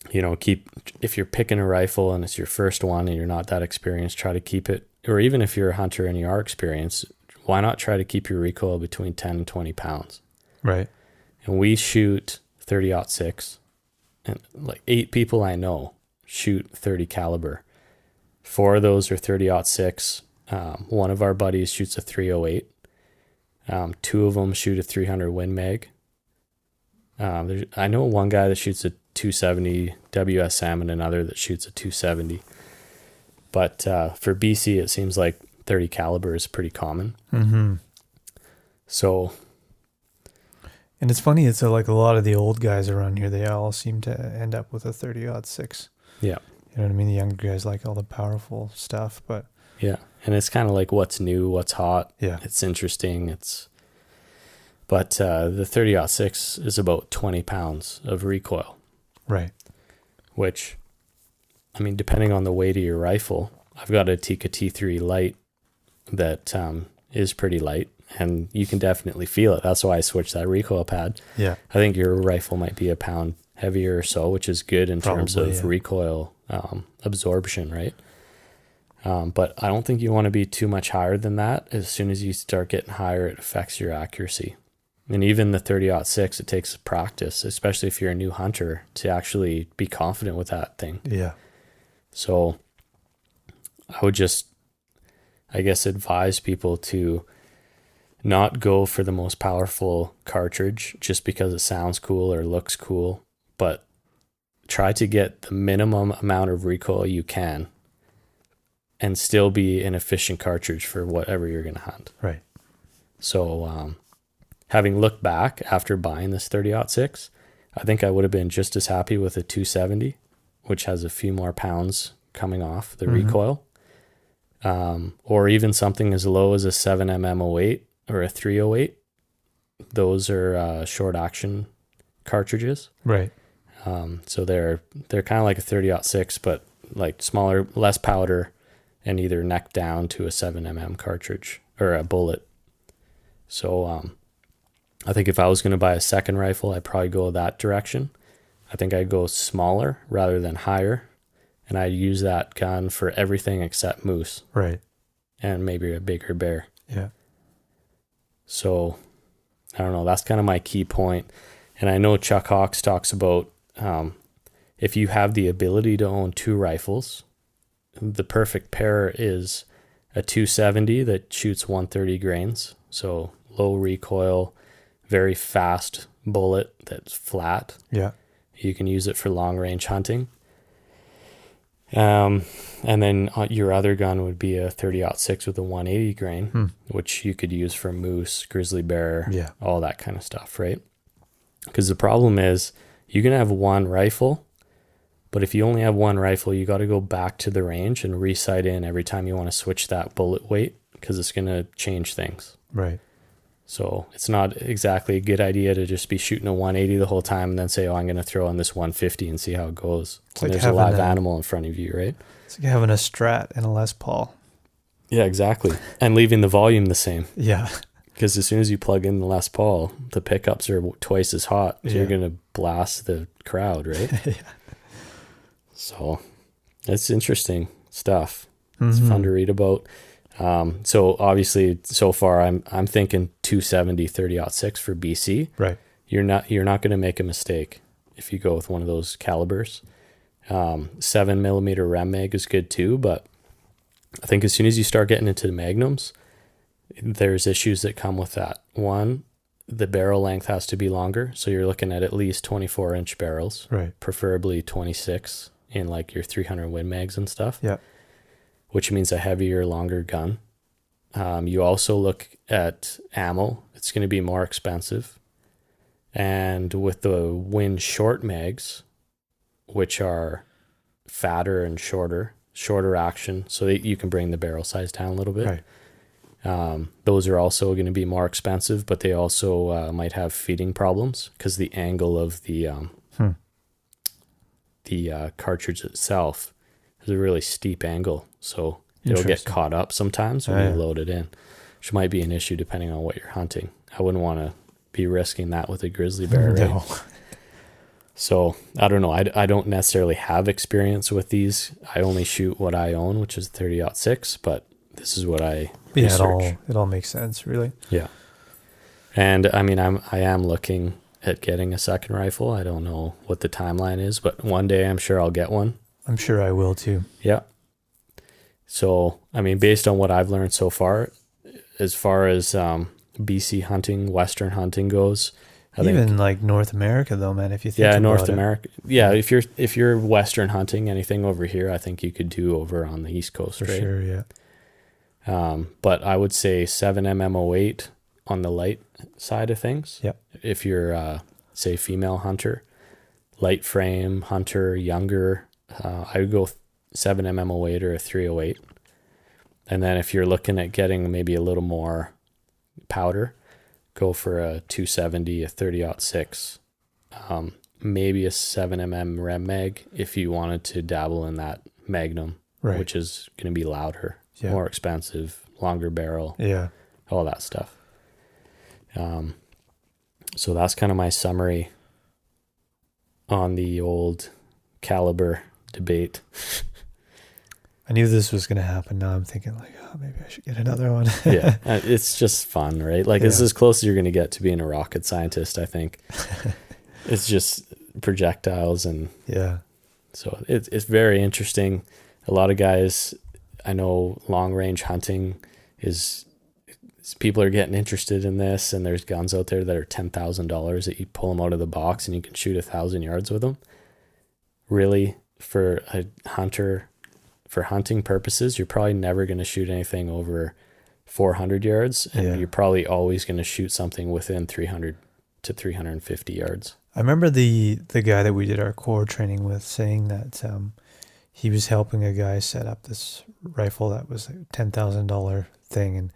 if you're picking a rifle and it's your first one and you're not that experienced, try to keep it, or even if you're a hunter and you are experienced, why not try to keep your recoil between 10 and 20 pounds? Right. And we shoot 30-06, and like 8 people I know shoot 30 caliber. 4 of those are 30-06. One of our buddies shoots a 308. 2 of them shoot a 300 Win mag. I know one guy that shoots a 270 WSM and another that shoots a 270. But for BC, it seems like 30 caliber is pretty common. Mm-hmm. So, and it's funny, it's like a lot of the old guys around here, they all seem to end up with a 30-06. yeah. You know what I mean? The younger guys like all the powerful stuff, but Yeah. And it's kind of like what's new, what's hot. yeah. It's interesting. But the 30-06 is about 20 pounds of recoil. Right. Which, I mean, depending on the weight of your rifle, I've got a Tikka T3 light that is pretty light, and you can definitely feel it. That's why I switched that recoil pad. Yeah. I think your rifle might be a pound heavier or so, which is good in terms Probably, of yeah. recoil absorption, right? But I don't think you want to be too much higher than that. As soon as you start getting higher, it affects your accuracy. And even the 30-06, it takes practice, especially if you're a new hunter, to actually be confident with that thing. Yeah. So I would just, I guess, advise people to not go for the most powerful cartridge just because it sounds cool or looks cool, but try to get the minimum amount of recoil you can and still be an efficient cartridge for whatever you're going to hunt. Right. So having looked back after buying this 30-06, I think I would have been just as happy with a 270, which has a few more pounds coming off the recoil, or even something as low as a 7mm 08 or a 308. Those are short action cartridges. Right. So they're kind of like a 30-06, but like smaller, less powder, and either neck down to a 7mm cartridge or a bullet. So I think if I was going to buy a second rifle, I'd probably go that direction. I think I'd go smaller rather than higher, and I'd use that gun for everything except moose. Right. And maybe a bigger bear. Yeah. So I don't know. That's kind of my key point. And I know Chuck Hawks talks about if you have the ability to own two rifles, the perfect pair is a 270 that shoots 130 grains. So low recoil, very fast bullet that's flat. Yeah. You can use it for long range hunting. And then your other gun would be a 30-06 with a 180 grain, which you could use for moose, grizzly bear, all that kind of stuff, right? Because the problem is you can have one rifle, but if you only have one rifle, you got to go back to the range and re-sight in every time you want to switch that bullet weight, because it's going to change things. Right. So it's not exactly a good idea to just be shooting a 180 the whole time and then say, oh, I'm going to throw on this 150 and see how it goes. It's like there's a live animal in front of you, right? It's like having a Strat and a Les Paul. Yeah, exactly. And leaving the volume the same. Yeah. Because as soon as you plug in the Les Paul, the pickups are twice as hot. So you're going to blast the crowd, right? Yeah. So it's interesting stuff. It's fun to read about. So obviously, so far, I'm thinking 270 30-06 for BC. Right. You're not going to make a mistake if you go with one of those calibers. 7mm Rem mag is good too, but I think as soon as you start getting into the magnums, there's issues that come with that. One, the barrel length has to be longer, so you're looking at least 24-inch barrels, right? Preferably 26 in like your 300 Win mags and stuff. Yeah. Which means a heavier, longer gun. You also look at ammo. It's going to be more expensive. And with the Win short mags, which are fatter and shorter action, so that you can bring the barrel size down a little bit. Right. Those are also going to be more expensive, but they also might have feeding problems because the angle of the cartridge itself is a really steep angle. So it'll get caught up sometimes when you load it in, which might be an issue depending on what you're hunting. I wouldn't want to be risking that with a grizzly bear, right? No. So I don't know. I don't necessarily have experience with these. I only shoot what I own, which is 30-06, but this is what I research. It all makes sense, really. Yeah. And I mean, I am looking at getting a second rifle. I don't know what the timeline is, but one day I'm sure I'll get one. I'm sure I will too. Yeah. So, I mean, based on what I've learned so far as BC hunting, Western hunting goes, I think like North America though, man, if you think about North America. Yeah, if you're Western hunting, anything over here, I think you could do over on the East Coast, for right? sure, yeah. But I would say 7mm08 on the light side of things. Yep. If you're say female hunter, light frame hunter, younger, I would go 7mm08 or a 308. And then if you're looking at getting maybe a little more powder, go for a 270, a 30-06, maybe a 7mm Rem mag if you wanted to dabble in that Magnum, right, which is going to be louder, more expensive, longer barrel, all that stuff. So that's kind of my summary on the old caliber debate. I knew this was going to happen. Now I'm thinking like, oh, maybe I should get another one. Yeah, it's just fun, right? Like it's as close as you're going to get to being a rocket scientist, I think. It's just projectiles and so it's very interesting. A lot of guys, I know long range hunting is people are getting interested in this, and there's guns out there that are $10,000 that you pull them out of the box and you can shoot 1,000 yards with them. Really, for a hunter, for hunting purposes, you're probably never going to shoot anything over 400 yards, and you're probably always going to shoot something within 300 to 350 yards. I remember the guy that we did our core training with saying that he was helping a guy set up this rifle that was a $10,000 thing, and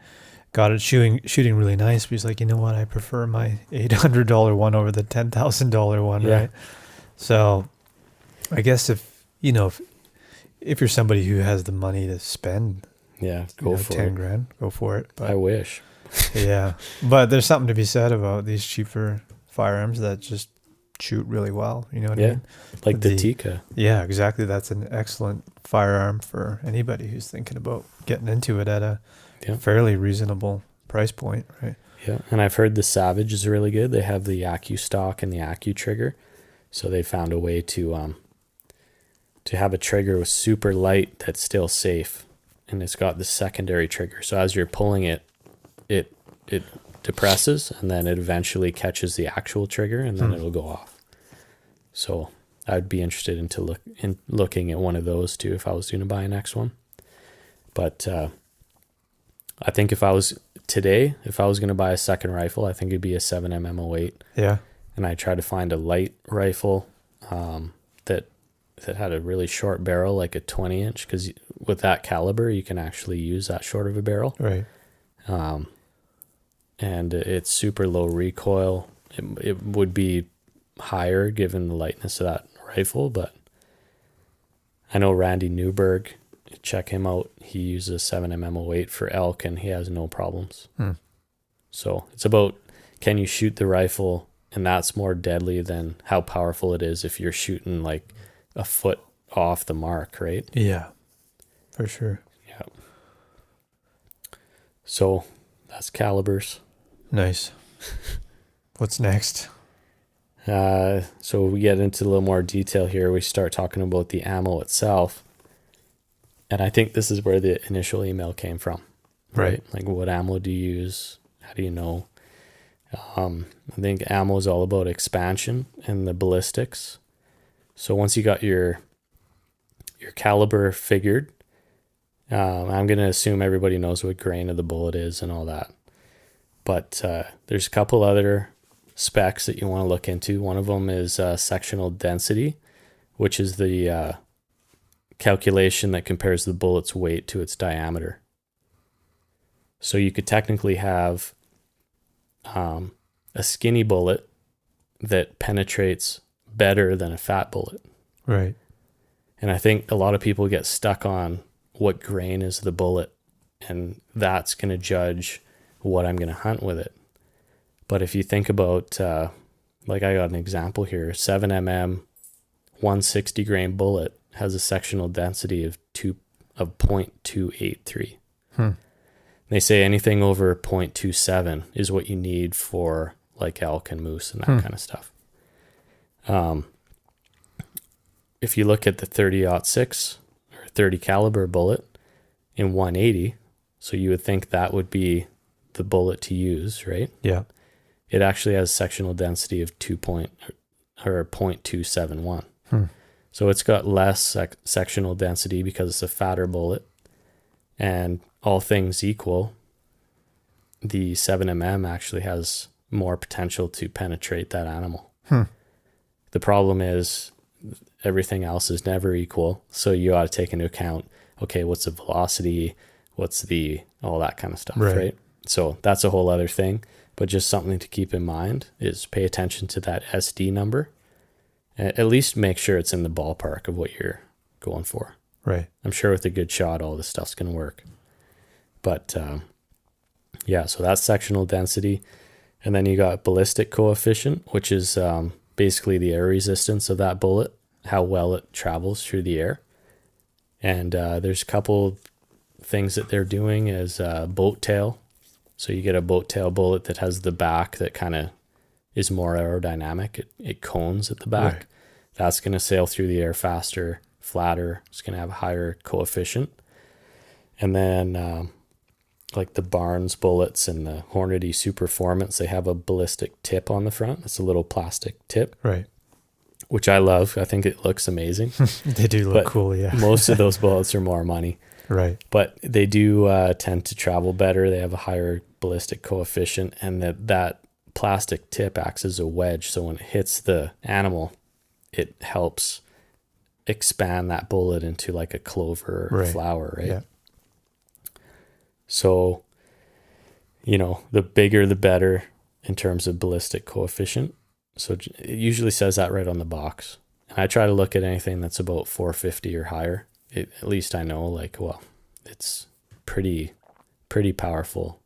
got it shooting really nice. But he's like, you know what? I prefer my $800 one over the $10,000 one, Yeah. right? So I guess if you're somebody who has the money to spend, Yeah, go for 10 it. grand, go for it. But I wish. yeah, but there's something to be said about these cheaper firearms that just shoot really well. You know what I Yeah, mean? like the The- Tika. Yeah, exactly. That's an excellent firearm for anybody who's thinking about getting into it at a Yeah. fairly reasonable price point, right? Yeah, and I've heard the Savage is really good. They have the Accu stock and the Accu trigger, so they found a way to have a trigger with super light that's still safe, and it's got the secondary trigger. So as you're pulling it, it depresses, and then it eventually catches the actual trigger, and then it'll go off. So I'd be interested in looking at one of those too if I was going to buy a next one. But I think if I was going to buy a second rifle, I think it'd be a 7mm 08. Yeah. And I tried to find a light rifle that had a really short barrel, like a 20-inch, because with that caliber, you can actually use that short of a barrel. Right. And it's super low recoil. It would be higher given the lightness of that rifle, but I know Randy Newberg, check him out. He uses 7mm 08 for elk, and he has no problems. So it's about, can you shoot the rifle, and that's more deadly than how powerful it is if you're shooting like a foot off the mark, right? Yeah, for sure. Yeah. So that's calibers. Nice. What's next? So we get into a little more detail here. We start talking about the ammo itself. And I think this is where the initial email came from, right? Like, what ammo do you use? How do you know? I think ammo is all about expansion and the ballistics. So once you got your caliber figured, I'm going to assume everybody knows what grain of the bullet is and all that. But there's a couple other specs that you want to look into. One of them is sectional density, which is the calculation that compares the bullet's weight to its diameter. So you could technically have a skinny bullet that penetrates better than a fat bullet. Right. And I think a lot of people get stuck on what grain is the bullet, and that's going to judge what I'm going to hunt with it. But if you think about, like I got an example here, 7mm 160 grain bullet has a sectional density of 0.283. They say anything over 0.27 is what you need for like elk and moose and that kind of stuff. If you look at the 30-06 or 30 caliber bullet in 180, so you would think that would be the bullet to use, right? Yeah. It actually has sectional density of 0.271. So it's got less sectional density because it's a fatter bullet. And all things equal, the 7mm actually has more potential to penetrate that animal. The problem is everything else is never equal. So you ought to take into account, okay, what's the velocity? What's all that kind of stuff, right? So that's a whole other thing. But just something to keep in mind is pay attention to that SD number. At least make sure it's in the ballpark of what you're going for. Right. I'm sure with a good shot, all this stuff's going to work. But yeah, so that's sectional density. And then you got ballistic coefficient, which is basically the air resistance of that bullet, how well it travels through the air. And there's a couple things that they're doing as boat tail. So you get a boat tail bullet that has the back that kind of is more aerodynamic. It cones at the back. Right. That's going to sail through the air faster, flatter. It's going to have a higher coefficient. And then like the Barnes bullets and the Hornady Superformance, they have a ballistic tip on the front. It's a little plastic tip. Right. Which I love. I think it looks amazing. They do look cool, yeah. Most of those bullets are more money. Right. But they do tend to travel better. They have a higher ballistic coefficient, and that plastic tip acts as a wedge. So when it hits the animal, it helps expand that bullet into like a clover or flower, right? Yeah. So the bigger the better in terms of ballistic coefficient. So it usually says that right on the box. And I try to look at anything that's about 450 or higher. At least I know, like, well, it's pretty powerful,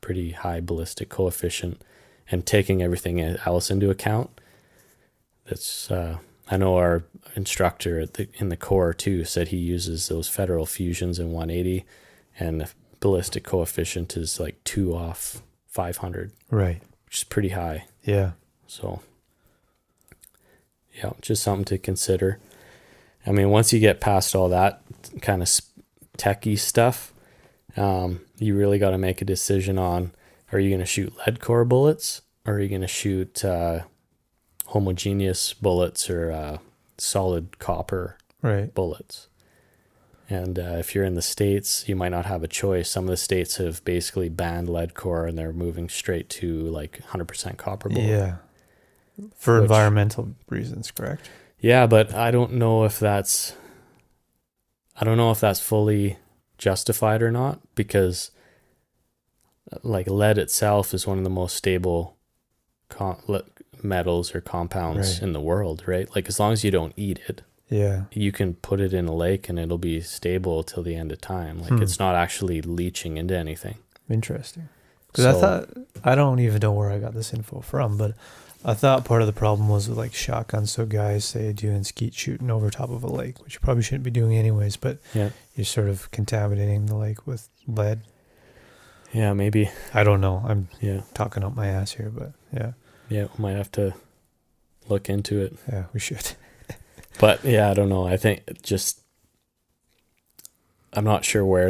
pretty high ballistic coefficient. And taking everything else into account, that's I know our instructor in the Corps too said he uses those Federal Fusions in 180, and the ballistic coefficient is like 2 off 500. Right. Which is pretty high. Yeah. So, yeah, just something to consider. I mean, once you get past all that kind of techie stuff, you really got to make a decision on, are you going to shoot lead core bullets, or are you going to shoot homogeneous bullets or solid copper bullets? And if you're in the States, you might not have a choice. Some of the states have basically banned lead core, and they're moving straight to like 100% copper bullet. Yeah. For environmental reasons, correct? Yeah, but I don't know if that's fully justified or not, because like lead itself is one of the most stable metals or compounds in the world, right? Like, as long as you don't eat it, you can put it in a lake and it'll be stable till the end of time. Like, it's not actually leaching into anything. Interesting. Because I don't even know where I got this info from, but I thought part of the problem was with like shotguns. So guys say doing skeet shooting over top of a lake, which you probably shouldn't be doing anyways, but you're sort of contaminating the lake with lead. Yeah, maybe. I don't know. I'm talking up my ass here, but Yeah, we might have to look into it. Yeah, we should. But yeah, I don't know. I think I'm not sure where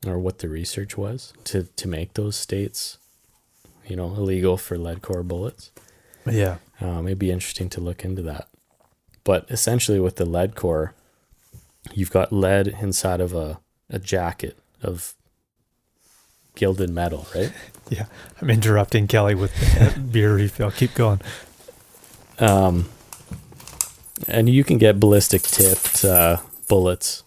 or what the research was to make those states, illegal for lead core bullets. Yeah. It'd be interesting to look into that. But essentially with the lead core, you've got lead inside of a jacket of gilded metal, right? Yeah. I'm interrupting Kelly with the beer refill. Keep going. And you can get ballistic tipped bullets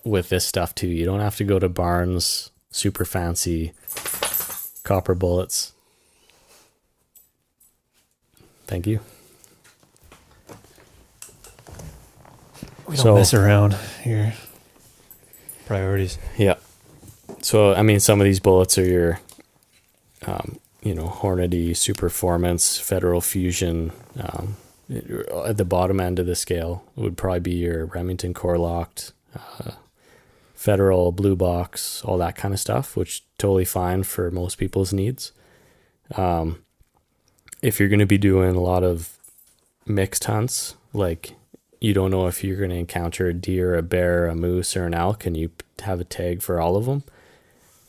with this stuff too. You don't have to go to Barnes, super fancy copper bullets. Thank you. We don't mess around here. Priorities. Yeah. So, I mean, some of these bullets are your, Hornady, Superformance, Federal Fusion. At the bottom end of the scale would probably be your Remington Core Locked, Federal Blue Box, all that kind of stuff, which totally fine for most people's needs. If you're going to be doing a lot of mixed hunts, like you don't know if you're going to encounter a deer, a bear, a moose, or an elk, and you have a tag for all of them,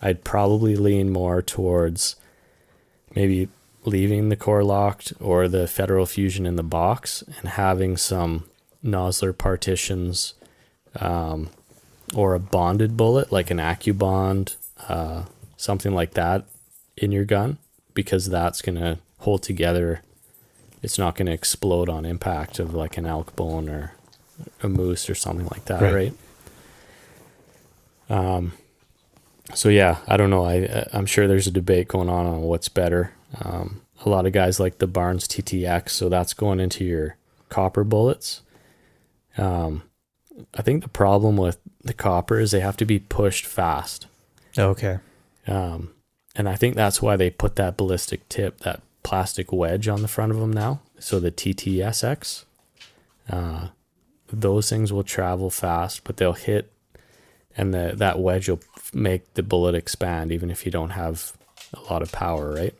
I'd probably lean more towards maybe leaving the Core Locked or the Federal Fusion in the box and having some nozzler partitions, or a bonded bullet like an AccuBond, something like that in your gun, because that's going to hold together. It's not going to explode on impact of like an elk bone or a moose or something like that, right? So yeah, I don't know. I'm sure there's a debate going on what's better. A lot of guys like the Barnes TTX, so that's going into your copper bullets. I think the problem with the copper is they have to be pushed fast. Okay. And I think that's why they put that ballistic tip, that plastic wedge on the front of them now. So the TTSX, those things will travel fast, but they'll hit, and that wedge will make the bullet expand even if you don't have a lot of power, right?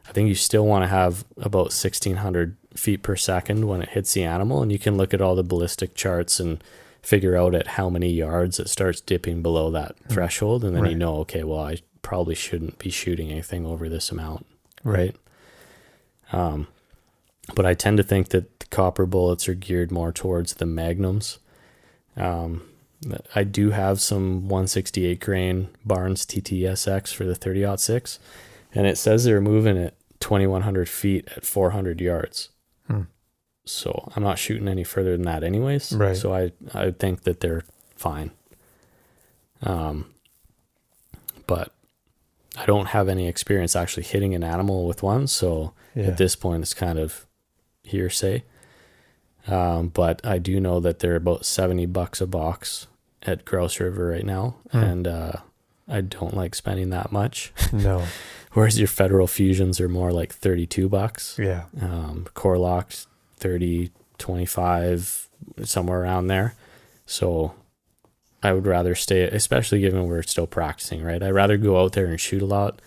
I think you still want to have about 1,600 feet per second when it hits the animal, and you can look at all the ballistic charts and figure out at how many yards it starts dipping below that threshold, and then you know, okay, well, I probably shouldn't be shooting anything over this amount, right? But I tend to think that the copper bullets are geared more towards the magnums. I do have some 168 grain Barnes TTSX for the 30-06, and it says they're moving at 2,100 feet at 400 yards. So I'm not shooting any further than that anyways. Right. So I think that they're fine. But I don't have any experience actually hitting an animal with one, so at this point it's kind of hearsay. But I do know that they're about $70 a box at Grouse River right now, and I don't like spending that much. No. Whereas your Federal Fusions are more like $32. Yeah. Core locks 30, 25, somewhere around there. So I would rather stay, especially given we're still practicing, right? I'd rather go out there and shoot a lot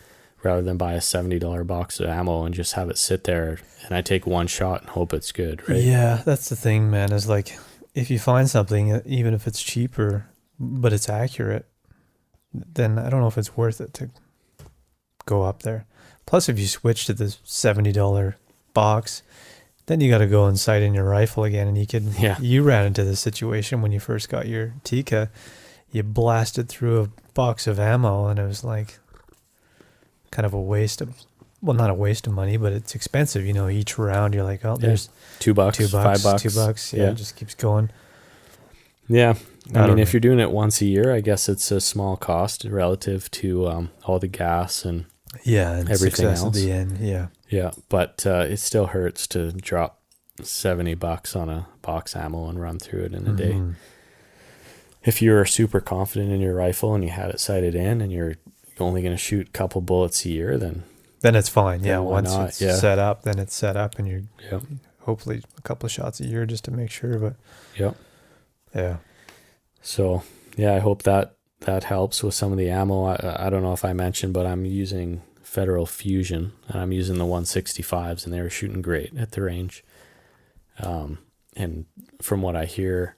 rather than buy a $70 box of ammo and just have it sit there and I take one shot and hope it's good, right? Yeah, that's the thing, man, is like if you find something, even if it's cheaper, but it's accurate, then I don't know if it's worth it to go up there. Plus, if you switch to the $70 box, then you got to go and sight in your rifle again. And you ran into this situation when you first got your Tika. You blasted through a box of ammo, and it was like kind of a waste of, well, not a waste of money, but it's expensive. You know, each round you're like, oh, there's $2, $5, $2. Yeah, it just keeps going. Yeah. I mean, if you're doing it once a year, I guess it's a small cost relative to all the gas and and everything else at the end. Yeah, but it still hurts to drop $70 on a box ammo and run through it in a day. If you're super confident in your rifle and you had it sighted in and you're only going to shoot a couple bullets a year, then it's fine. Yeah, once it's set up, then it's set up, and you're hopefully a couple of shots a year just to make sure. But yeah. So I hope that helps with some of the ammo. I don't know if I mentioned, but I'm using Federal Fusion and I'm using the 165s, and they were shooting great at the range. And from what I hear,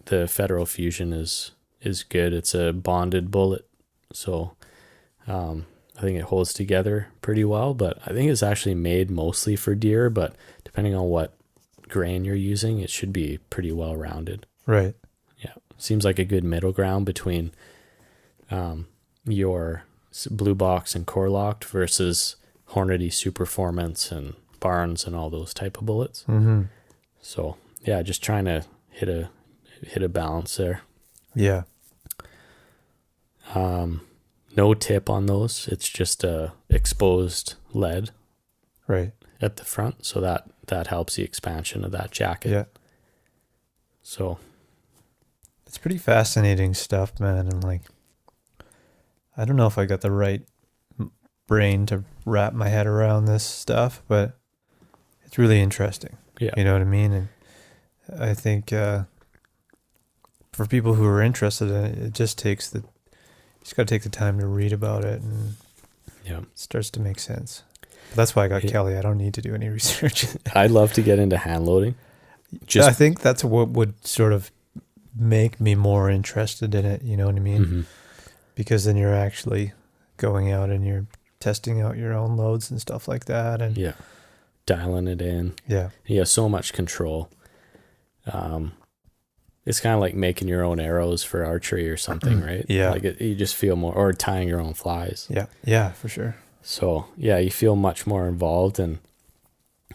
the Federal Fusion is good. It's a bonded bullet, so I think it holds together pretty well. But I think it's actually made mostly for deer, but depending on what grain you're using, it should be pretty well rounded. Right. Yeah. Seems like a good middle ground between your blue box and core locked versus Hornady Superformance and Barnes and all those type of bullets. So yeah, just trying to hit a balance there. Yeah. No tip on those. It's just a exposed lead right at the front, so that helps the expansion of that jacket. Yeah. So it's pretty fascinating stuff, man, and like I don't know if I got the right brain to wrap my head around this stuff, but it's really interesting. Yeah. You know what I mean? And I think for people who are interested in it, it just takes you just got to take the time to read about it, and it starts to make sense. But that's why I got Kelly. I don't need to do any research. I'd love to get into hand loading. I think that's what would sort of make me more interested in it. You know what I mean? Because then you're actually going out and you're testing out your own loads and stuff like that. And dialing it in. Yeah. You have so much control. It's kind of like making your own arrows for archery or something, right? Yeah. Like you just feel more, or tying your own flies. Yeah. Yeah, for sure. So yeah, you feel much more involved, and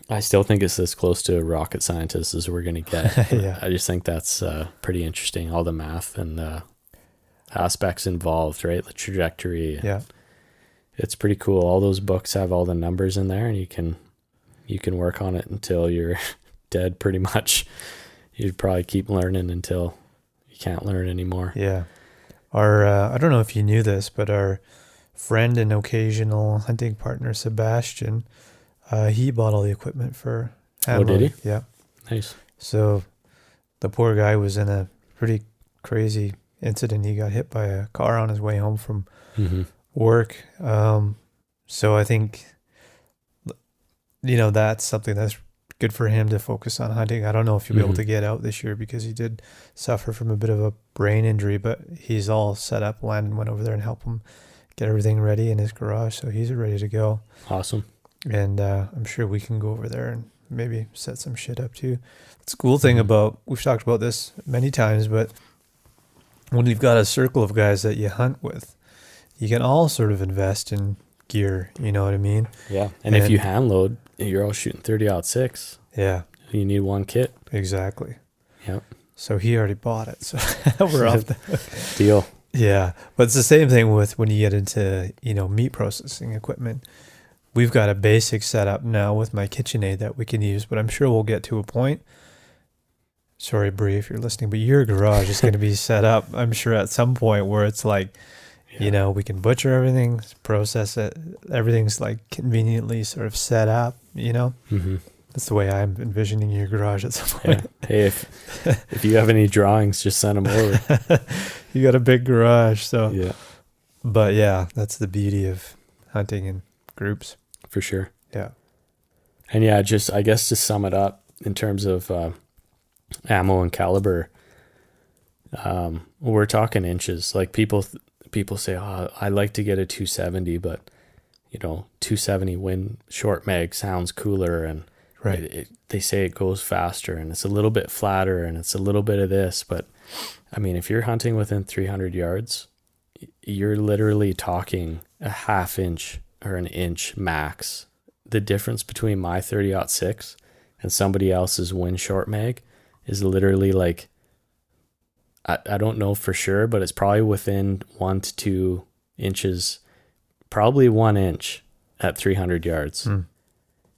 I still think it's as close to a rocket scientist as we're going to get. Yeah. I just think that's pretty interesting. All the math and aspects involved, right? The trajectory. Yeah. It's pretty cool. All those books have all the numbers in there, and you can work on it until you're dead pretty much. You'd probably keep learning until you can't learn anymore. Yeah. Our I don't know if you knew this, but our friend and occasional hunting partner, Sebastian, he bought all the equipment for hand did loading. he? Yeah. Nice. So the poor guy was in a pretty crazy incident. He got hit by a car on his way home from work. So I think, that's something that's good for him to focus on hunting. I don't know if he'll be able to get out this year because he did suffer from a bit of a brain injury, but he's all set up. Landon went over there and helped him get everything ready in his garage, so he's ready to go. Awesome. And I'm sure we can go over there and maybe set some shit up too. That's the cool thing about, we've talked about this many times, but when you've got a circle of guys that you hunt with, you can all sort of invest in gear, you know what I mean? Yeah. And if you hand load, you're all shooting 30-06. Yeah. You need one kit. Exactly. Yep. So he already bought it, so we're off the deal. Yeah, but it's the same thing with when you get into, meat processing equipment. We've got a basic setup now with my KitchenAid that we can use, but I'm sure we'll get to a point. Sorry, Bree, if you're listening, but your garage is going to be set up, I'm sure, at some point where it's like, we can butcher everything, process it. Everything's like conveniently sort of set up, Mm-hmm. That's the way I'm envisioning your garage at some point. Yeah. Hey, if you have any drawings, just send them over. You got a big garage, so. Yeah, But yeah, that's the beauty of hunting in groups. for sure. Yeah. And yeah, I guess to sum it up in terms of ammo and caliber, we're talking inches. Like people say, oh, I like to get a 270, but 270 Win short mag sounds cooler, and Right. they say it goes faster, and it's a little bit flatter, and it's a little bit of this. But I mean, if you're hunting within 300 yards, you're literally talking a half inch or an inch max. The difference between my 30-06 and somebody else's Win short mag is literally like, I don't know for sure, but it's probably within 1 to 2 inches, probably 1 inch at 300 yards.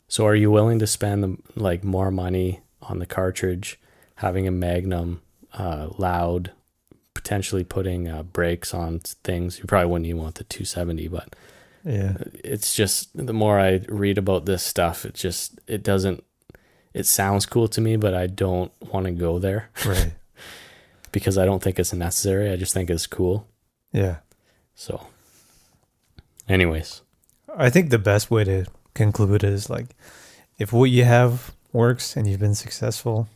So are you willing to spend more money on the cartridge, having a Magnum, loud, potentially putting brakes on things? You probably wouldn't even want the 270, but Yeah. it's just, the more I read about this stuff, it sounds cool to me, but I don't want to go there. Right. Because I don't think it's necessary. I just think it's cool. Yeah. So anyways, I think the best way to conclude is like, if what you have works and you've been successful,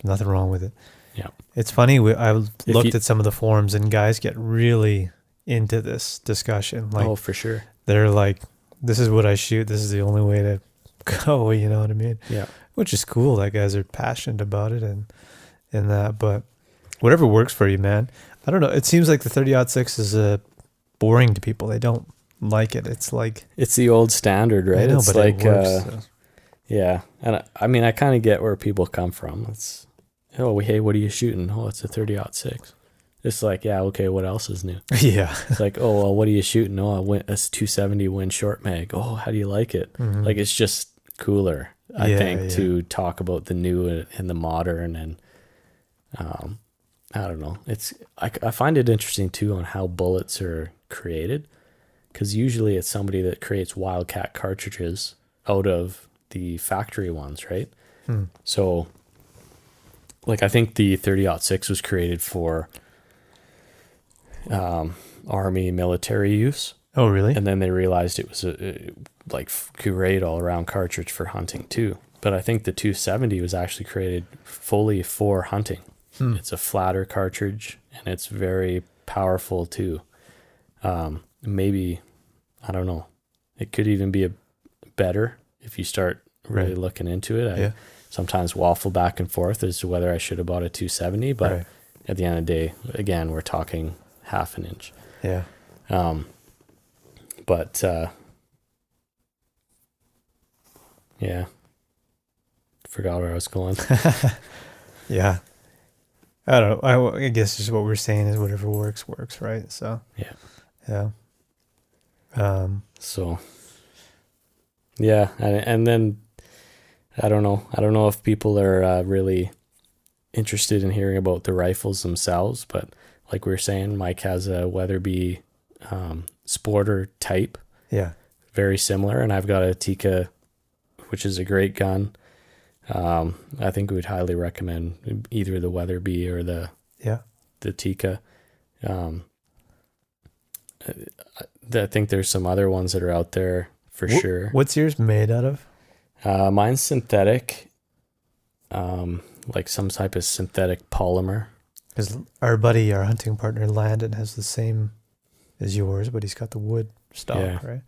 nothing wrong with it. Yeah. It's funny. I've looked at some of the forums and guys get really into this discussion. Like, oh, for sure. they're like, this is what I shoot. This is the only way to go. You know what I mean? Yeah. Which is cool. That guys are passionate about it and that, but whatever works for you, man. I don't know. It seems like the 30-06 is boring to people. They don't like it. It's like, It's the old standard, right? I know, It's but like, it works. So. yeah. And I mean, I kind of get where people come from. It's, oh, hey, what are you shooting? Oh, it's a 30-06. It's like, yeah, okay, what else is new? Yeah. It's like, oh, well, what are you shooting? Oh, a 270 Win short mag. Oh, how do you like it? Mhm. Like, it's just cooler, I think, to talk about the new and the modern. And I don't know. I find it interesting too on how bullets are created, because usually it's somebody that creates Wildcat cartridges out of the factory ones, right? So, like, I think the 30-06 was created for Army military use. Oh, really? And then they realized it was a great all around cartridge for hunting too. But I think the 270 was actually created fully for hunting. It's a flatter cartridge and it's very powerful too. Maybe, I don't know, it could even be better if you start really looking into it. I sometimes waffle back and forth as to whether I should have bought a 270, but at the end of the day, again, we're talking half an inch. Yeah. But yeah, forgot where I was going. Yeah. I don't know. I guess just what we're saying is whatever works, right? So, yeah. So, yeah. And then, I don't know if people are really interested in hearing about the rifles themselves, but like we were saying, Mike has a Weatherby Sporter type. Yeah. Very similar. And I've got a Tikka, which is a great gun. I think we would highly recommend either the Weatherby or the Tikka. I think there's some other ones that are out there for sure. What's yours made out of? Mine's synthetic, like some type of synthetic polymer. Because our hunting partner Landon has the same as yours, but he's got the wood stock, right?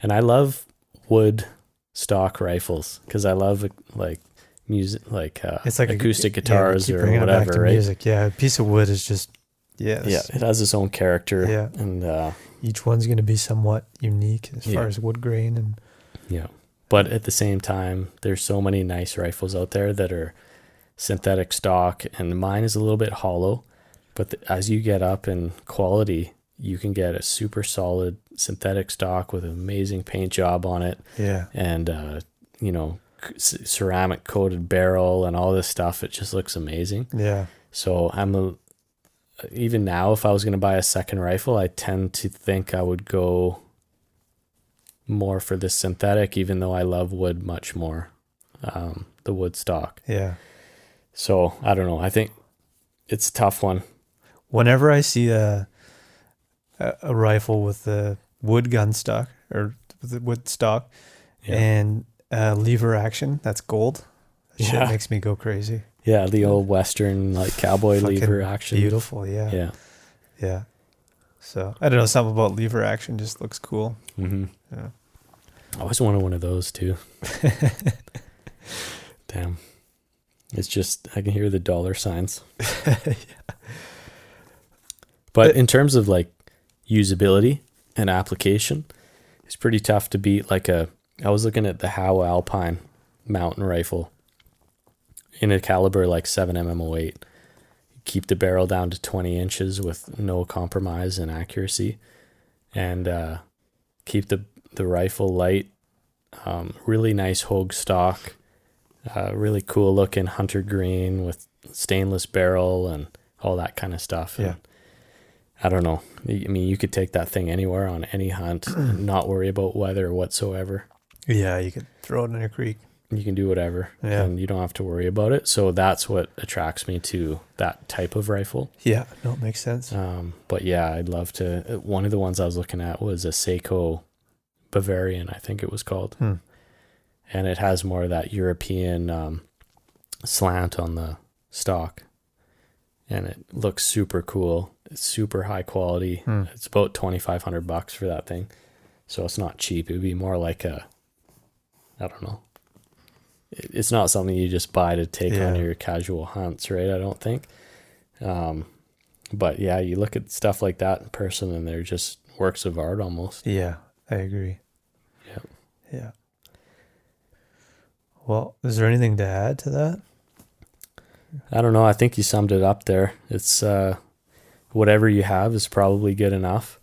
And I love wood stock rifles because I love like music, it's like acoustic guitars or whatever, right? Music. Yeah, a piece of wood is just it has its own character. Yeah, and each one's going to be somewhat unique as far as wood grain and But at the same time, there's so many nice rifles out there that are synthetic stock, and mine is a little bit hollow. But as you get up in quality, you can get a super solid synthetic stock with an amazing paint job on it. Yeah. And, ceramic coated barrel and all this stuff. It just looks amazing. Yeah. So even now, if I was going to buy a second rifle, I tend to think I would go more for the synthetic, even though I love wood much more, the wood stock. Yeah. So I don't know. I think it's a tough one. Whenever I see a rifle with the wood gun stock or the wood stock and lever action, that's gold. That shit makes me go crazy. Yeah, the old Western like cowboy lever action. Beautiful, yeah. Yeah. Yeah. So I don't know, something about lever action just looks cool. Mm-hmm. Yeah. I always wanted one of those too. Damn. It's just, I can hear the dollar signs. Yeah. But in terms of like usability and application, it's pretty tough to beat. I was looking at the Howe Alpine mountain rifle in a caliber like 7mm08. Keep the barrel down to 20 inches with no compromise in accuracy, and keep the rifle light. Really nice Hogue stock, really cool looking hunter green with stainless barrel and all that kind of stuff. Yeah. And I don't know. I mean, you could take that thing anywhere on any hunt and not worry about weather whatsoever. Yeah, you could throw it in a creek. You can do whatever, and you don't have to worry about it. So that's what attracts me to that type of rifle. Yeah, no, it makes sense. But yeah, I'd love to. One of the ones I was looking at was a Saison Bavarian, I think it was called. And it has more of that European slant on the stock. And it looks super cool. It's super high quality. It's about $2,500 for that thing. So it's not cheap. It would be more like I don't know. It's not something you just buy to take on your casual hunts, right? I don't think. But yeah, you look at stuff like that in person and they're just works of art almost. Yeah, I agree. Yeah. Yeah. Well, is there anything to add to that? I don't know. I think you summed it up there. It's whatever you have is probably good enough.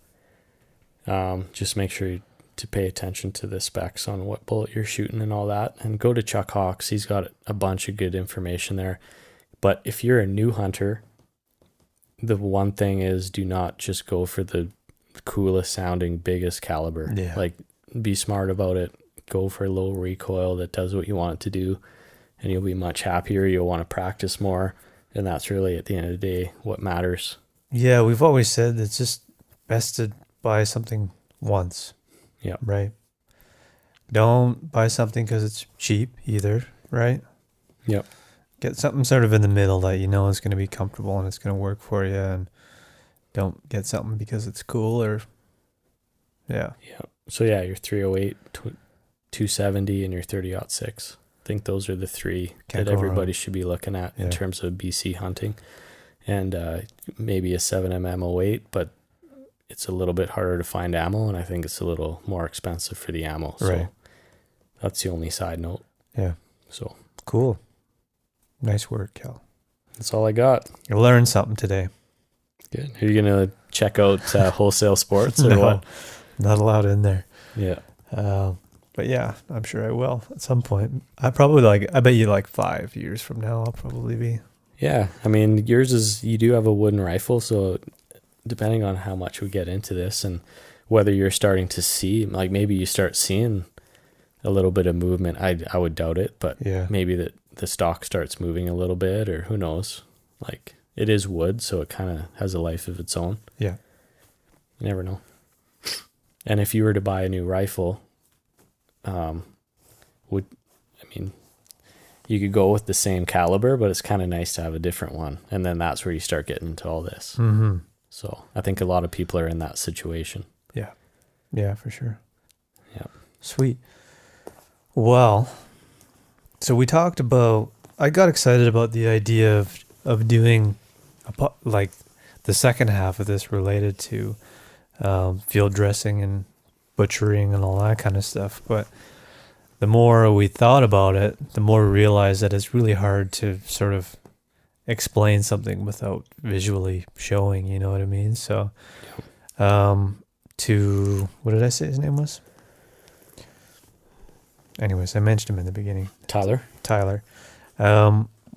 Just make sure to pay attention to the specs on what bullet you're shooting and all that, and go to Chuck Hawks. He's got a bunch of good information there. But if you're a new hunter, the one thing is do not just go for the coolest sounding, biggest caliber. Yeah. Like, be smart about it. Go for low recoil that does what you want it to do, and you'll be much happier. You'll want to practice more, and that's really, at the end of the day, what matters. Yeah, we've always said it's just best to buy something once. Yeah. Right. Don't buy something because it's cheap either, right? Yep. Get something sort of in the middle that you know is going to be comfortable and it's going to work for you, and don't get something because it's cool or, yeah. Yeah. So yeah, your 308, 270, and your 30-06. I think those are the three Can't that go everybody wrong. should be looking at in terms of BC hunting. And maybe a 7mm08, but it's a little bit harder to find ammo, and I think it's a little more expensive for the ammo. So Right. that's the only side note. Yeah. So Cool. Nice work, Cal. that's all I got. You learned something today. Good. Are you going to check out Wholesale Sports or No, what? not allowed in there. Yeah. But yeah, I'm sure I will at some point. I bet you 5 years from now, I'll probably be. Yeah. I mean, yours is, you do have a wooden rifle, so depending on how much we get into this and whether you're starting to see, like maybe you start seeing a little bit of movement. I would doubt it, but maybe that the stock starts moving a little bit, or who knows. Like, it is wood, so it kind of has a life of its own. Yeah. You never know. And if you were to buy a new rifle, you could go with the same caliber, but it's kind of nice to have a different one. And then that's where you start getting into all this. Mm-hmm. So I think a lot of people are in that situation. Yeah. Yeah, for sure. Yeah. Sweet. Well, so we talked about, I got excited about the idea of doing the second half of this related to field dressing and butchering and all that kind of stuff. But the more we thought about it, the more we realized that it's really hard to sort of explain something without visually showing, you know what I mean? So, what did I say his name was? Anyways, I mentioned him in the beginning. Tyler.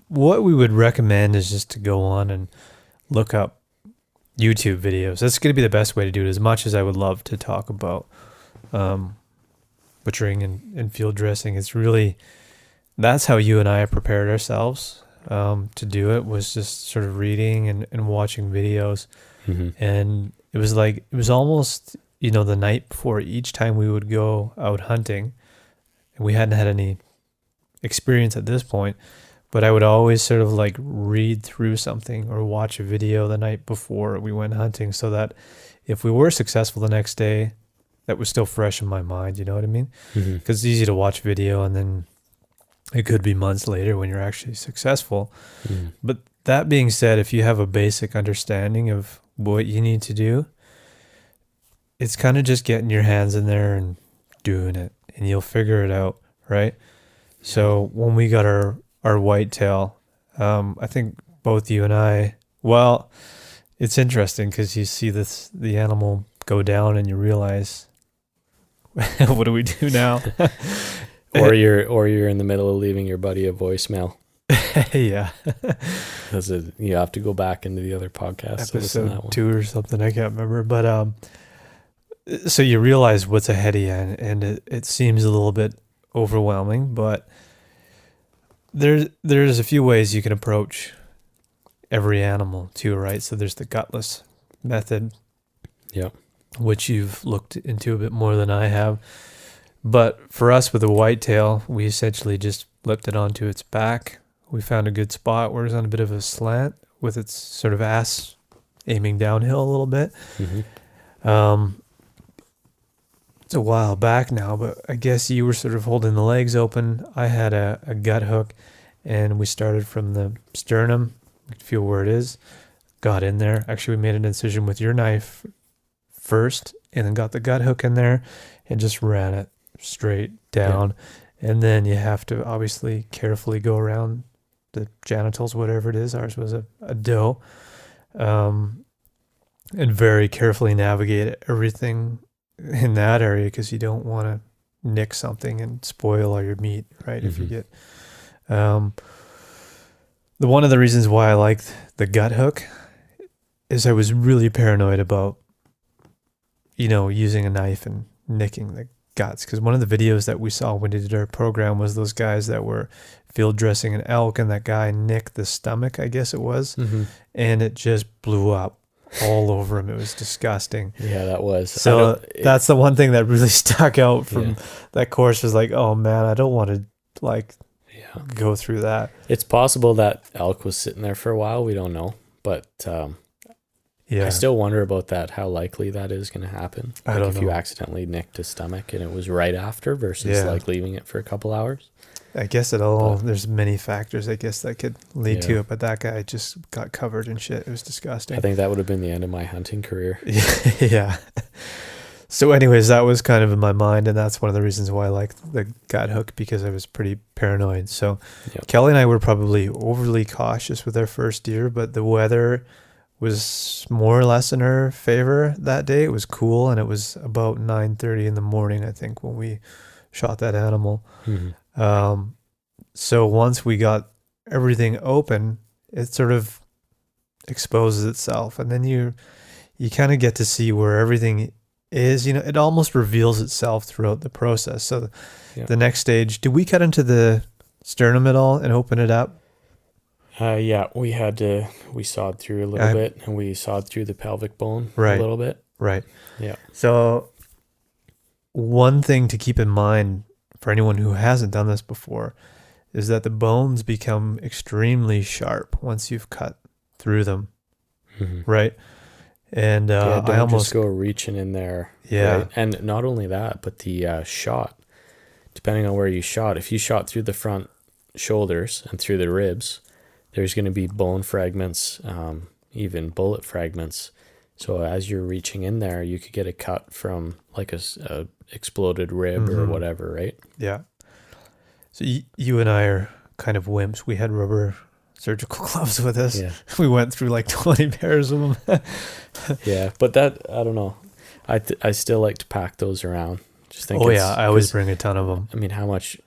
What we would recommend is just to go on and look up YouTube videos. That's going to be the best way to do it, as much as I would love to talk about butchering and field dressing. It's really, that's how you and I prepared ourselves to do it, was just sort of reading and watching videos. And it was almost, the night before each time we would go out hunting, and we hadn't had any experience at this point, but I would always sort of like read through something or watch a video the night before we went hunting, so that if we were successful the next day, that was still fresh in my mind, you know what I mean? Because it's easy to watch video and then it could be months later when you're actually successful. But that being said, if you have a basic understanding of what you need to do, it's kind of just getting your hands in there and doing it, and you'll figure it out, right? So when we got our whitetail, I think both you and I, well, it's interesting because you see the animal go down and you realize, what do we do now? or you're in the middle of leaving your buddy a voicemail. Yeah. You have to go back into the other podcast. Episode 2 or something, I can't remember. But so you realize what's ahead of you, and it seems a little bit overwhelming, but there's a few ways you can approach every animal too, right? So there's the gutless method, which you've looked into a bit more than I have. But for us with a whitetail, we essentially just flipped it onto its back. We found a good spot where it's on a bit of a slant with its sort of ass aiming downhill a little bit. It's a while back now, but I guess you were sort of holding the legs open. I had a gut hook, and we started from the sternum. We could feel where it is. Got in there. Actually, we made an incision with your knife first, and then got the gut hook in there and just ran it straight down. And then you have to obviously carefully go around the genitals, whatever it is. Ours was a doe. And very carefully navigate everything in that area, because you don't want to nick something and spoil all your meat, right? If you get one of the reasons why I liked the gut hook is I was really paranoid about using a knife and nicking the guts, because one of the videos that we saw when we did our program was those guys that were field dressing an elk, and that guy nicked the stomach, I guess it was, and it just blew up all over him. It was disgusting. Yeah, that was. So that's the one thing that really stuck out from that course, was like, oh man, I don't want to go through that. It's possible that elk was sitting there for a while. We don't know, but I still wonder about that, how likely that is going to happen. I don't know. If you accidentally nicked his stomach and it was right after versus like leaving it for a couple hours. I guess there's many factors, I guess, that could lead to it, but that guy just got covered in shit. It was disgusting. I think that would have been the end of my hunting career. Yeah. So anyways, that was kind of in my mind, and that's one of the reasons why I liked the gut hook, because I was pretty paranoid. So Kelly and I were probably overly cautious with our first deer, but the weather was more or less in her favor that day. It was cool, and it was about 9:30 in the morning, I think, when we shot that animal. So once we got everything open, it sort of exposes itself, and then you kind of get to see where everything is. It almost reveals itself throughout the process. So the next stage, did we cut into the sternum at all and open it up? We sawed through a little bit, and we sawed through the pelvic bone a little bit. Right. Yeah. So one thing to keep in mind for anyone who hasn't done this before is that the bones become extremely sharp once you've cut through them. Right. And don't I almost just go reaching in there. Yeah. Right? And not only that, but the shot, depending on where you shot, if you shot through the front shoulders and through the ribs, there's going to be bone fragments, even bullet fragments. So as you're reaching in there, you could get a cut from like a exploded rib or whatever, right? Yeah. So you and I are kind of wimps. We had rubber surgical gloves with us. Yeah. We went through like 20 pairs of them. Yeah, but that, I don't know. I still like to pack those around. Just think. Oh yeah, I always bring a ton of them. I mean, how much?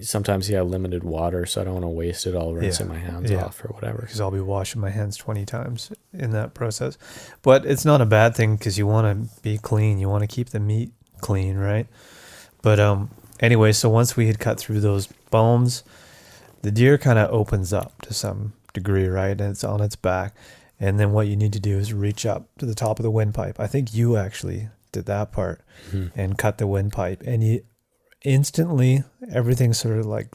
Sometimes you have limited water, so I don't want to waste it all rinsing my hands off or whatever. Because I'll be washing my hands 20 times in that process. But it's not a bad thing because you want to be clean. You want to keep the meat clean, right? But anyway, so once we had cut through those bones, the deer kind of opens up to some degree, right? And it's on its back. And then what you need to do is reach up to the top of the windpipe. I think you actually did that part and cut the windpipe. And you instantly, everything sort of like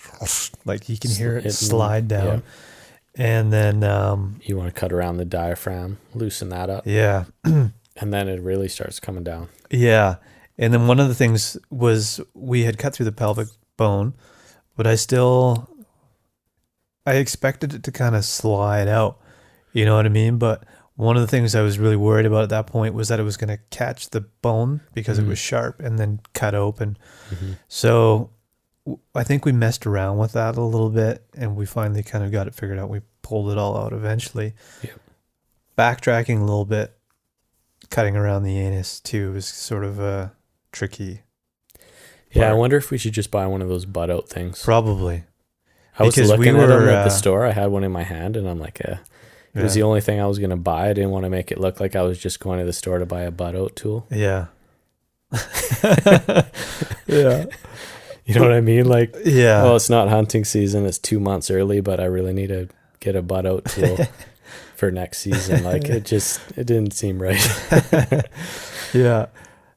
you can hear it slide down. Yeah. And then you want to cut around the diaphragm, loosen that up. Yeah. And then it really starts coming down. Yeah. And then one of the things was we had cut through the pelvic bone, but I expected it to kind of slide out. You know what I mean? But one of the things I was really worried about at that point was that it was going to catch the bone because it was sharp and then cut open. So I think we messed around with that a little bit and we finally kind of got it figured out. We pulled it all out eventually. Yep. Backtracking a little bit, cutting around the anus too was sort of tricky. Yeah, I wonder if we should just buy one of those butt out things. Probably. I was looking at them at the store. I had one in my hand and I'm like, it was the only thing I was going to buy. I didn't want to make it look like I was just going to the store to buy a butt out tool. Yeah. Yeah. You know what I mean? Like, yeah. Well, it's not hunting season. It's 2 months early, but I really need to get a butt out tool for next season. Like it didn't seem right. Yeah.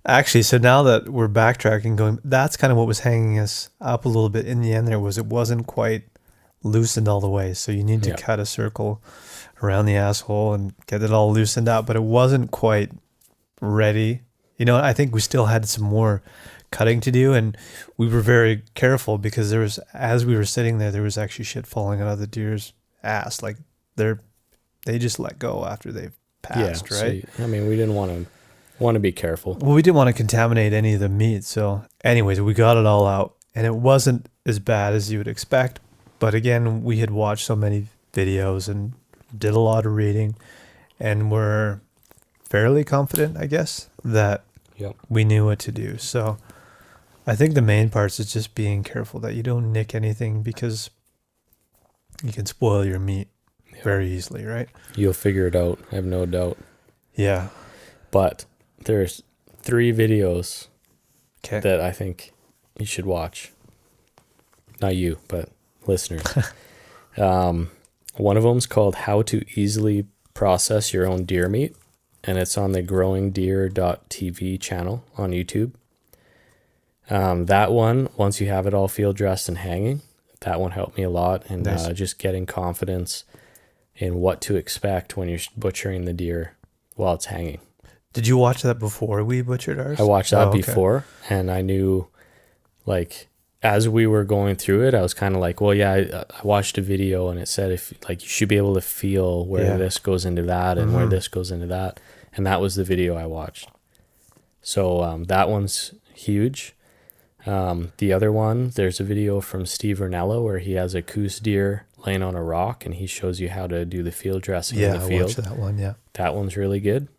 Actually, so now that we're backtracking, that's kind of what was hanging us up a little bit in the end. It wasn't quite loosened all the way. So you need to cut a circle around the asshole and get it all loosened out, but it wasn't quite ready. You know, I think we still had some more cutting to do, and we were very careful because as we were sitting there was actually shit falling out of the deer's ass. Like they just let go after they've passed, right? So, I mean, we didn't want to be careful. Well, we didn't want to contaminate any of the meat. So anyways, we got it all out and it wasn't as bad as you would expect. But again, we had watched so many videos and did a lot of reading and we're fairly confident, I guess, that we knew what to do. So I think the main parts is just being careful that you don't nick anything because you can spoil your meat very easily, right? You'll figure it out. I have no doubt. Yeah. But there's 3 videos that I think you should watch. Not you, but listeners. One of them is called How to Easily Process Your Own Deer Meat, and it's on the growingdeer.tv channel on YouTube. That one, once you have it all field dressed and hanging, that one helped me a lot, and just getting confidence in what to expect when you're butchering the deer while it's hanging. Did you watch that before we butchered ours? I watched that before, and I knew, like, as we were going through it, I was kind of like, well, yeah, I watched a video and it said if like you should be able to feel where this goes into that and where this goes into that, and that was the video I watched. So that one's huge. The other one, there's a video from Steve Ranella where he has a coos deer laying on a rock and he shows you how to do the field dressing in the field. Yeah, I watched that one, yeah. That one's really good.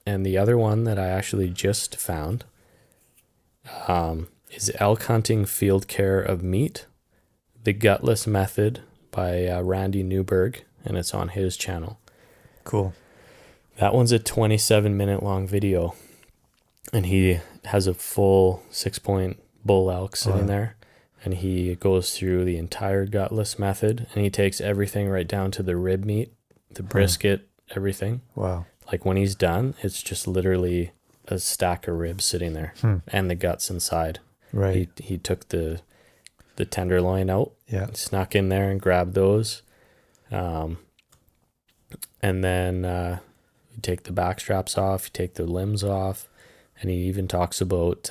And the other one that I actually just found is Elk Hunting Field Care of Meat, The Gutless Method by Randy Newberg, and it's on his channel. Cool. That one's a 27-minute long video, and he has a full 6-point bull elk sitting there, and he goes through the entire gutless method, and he takes everything right down to the rib meat, the brisket, everything. Wow. Like when he's done, it's just literally a stack of ribs sitting there and the guts inside. Right. He took the tenderloin out, snuck in there and grabbed those. And then you take the back straps off, you take the limbs off, and he even talks about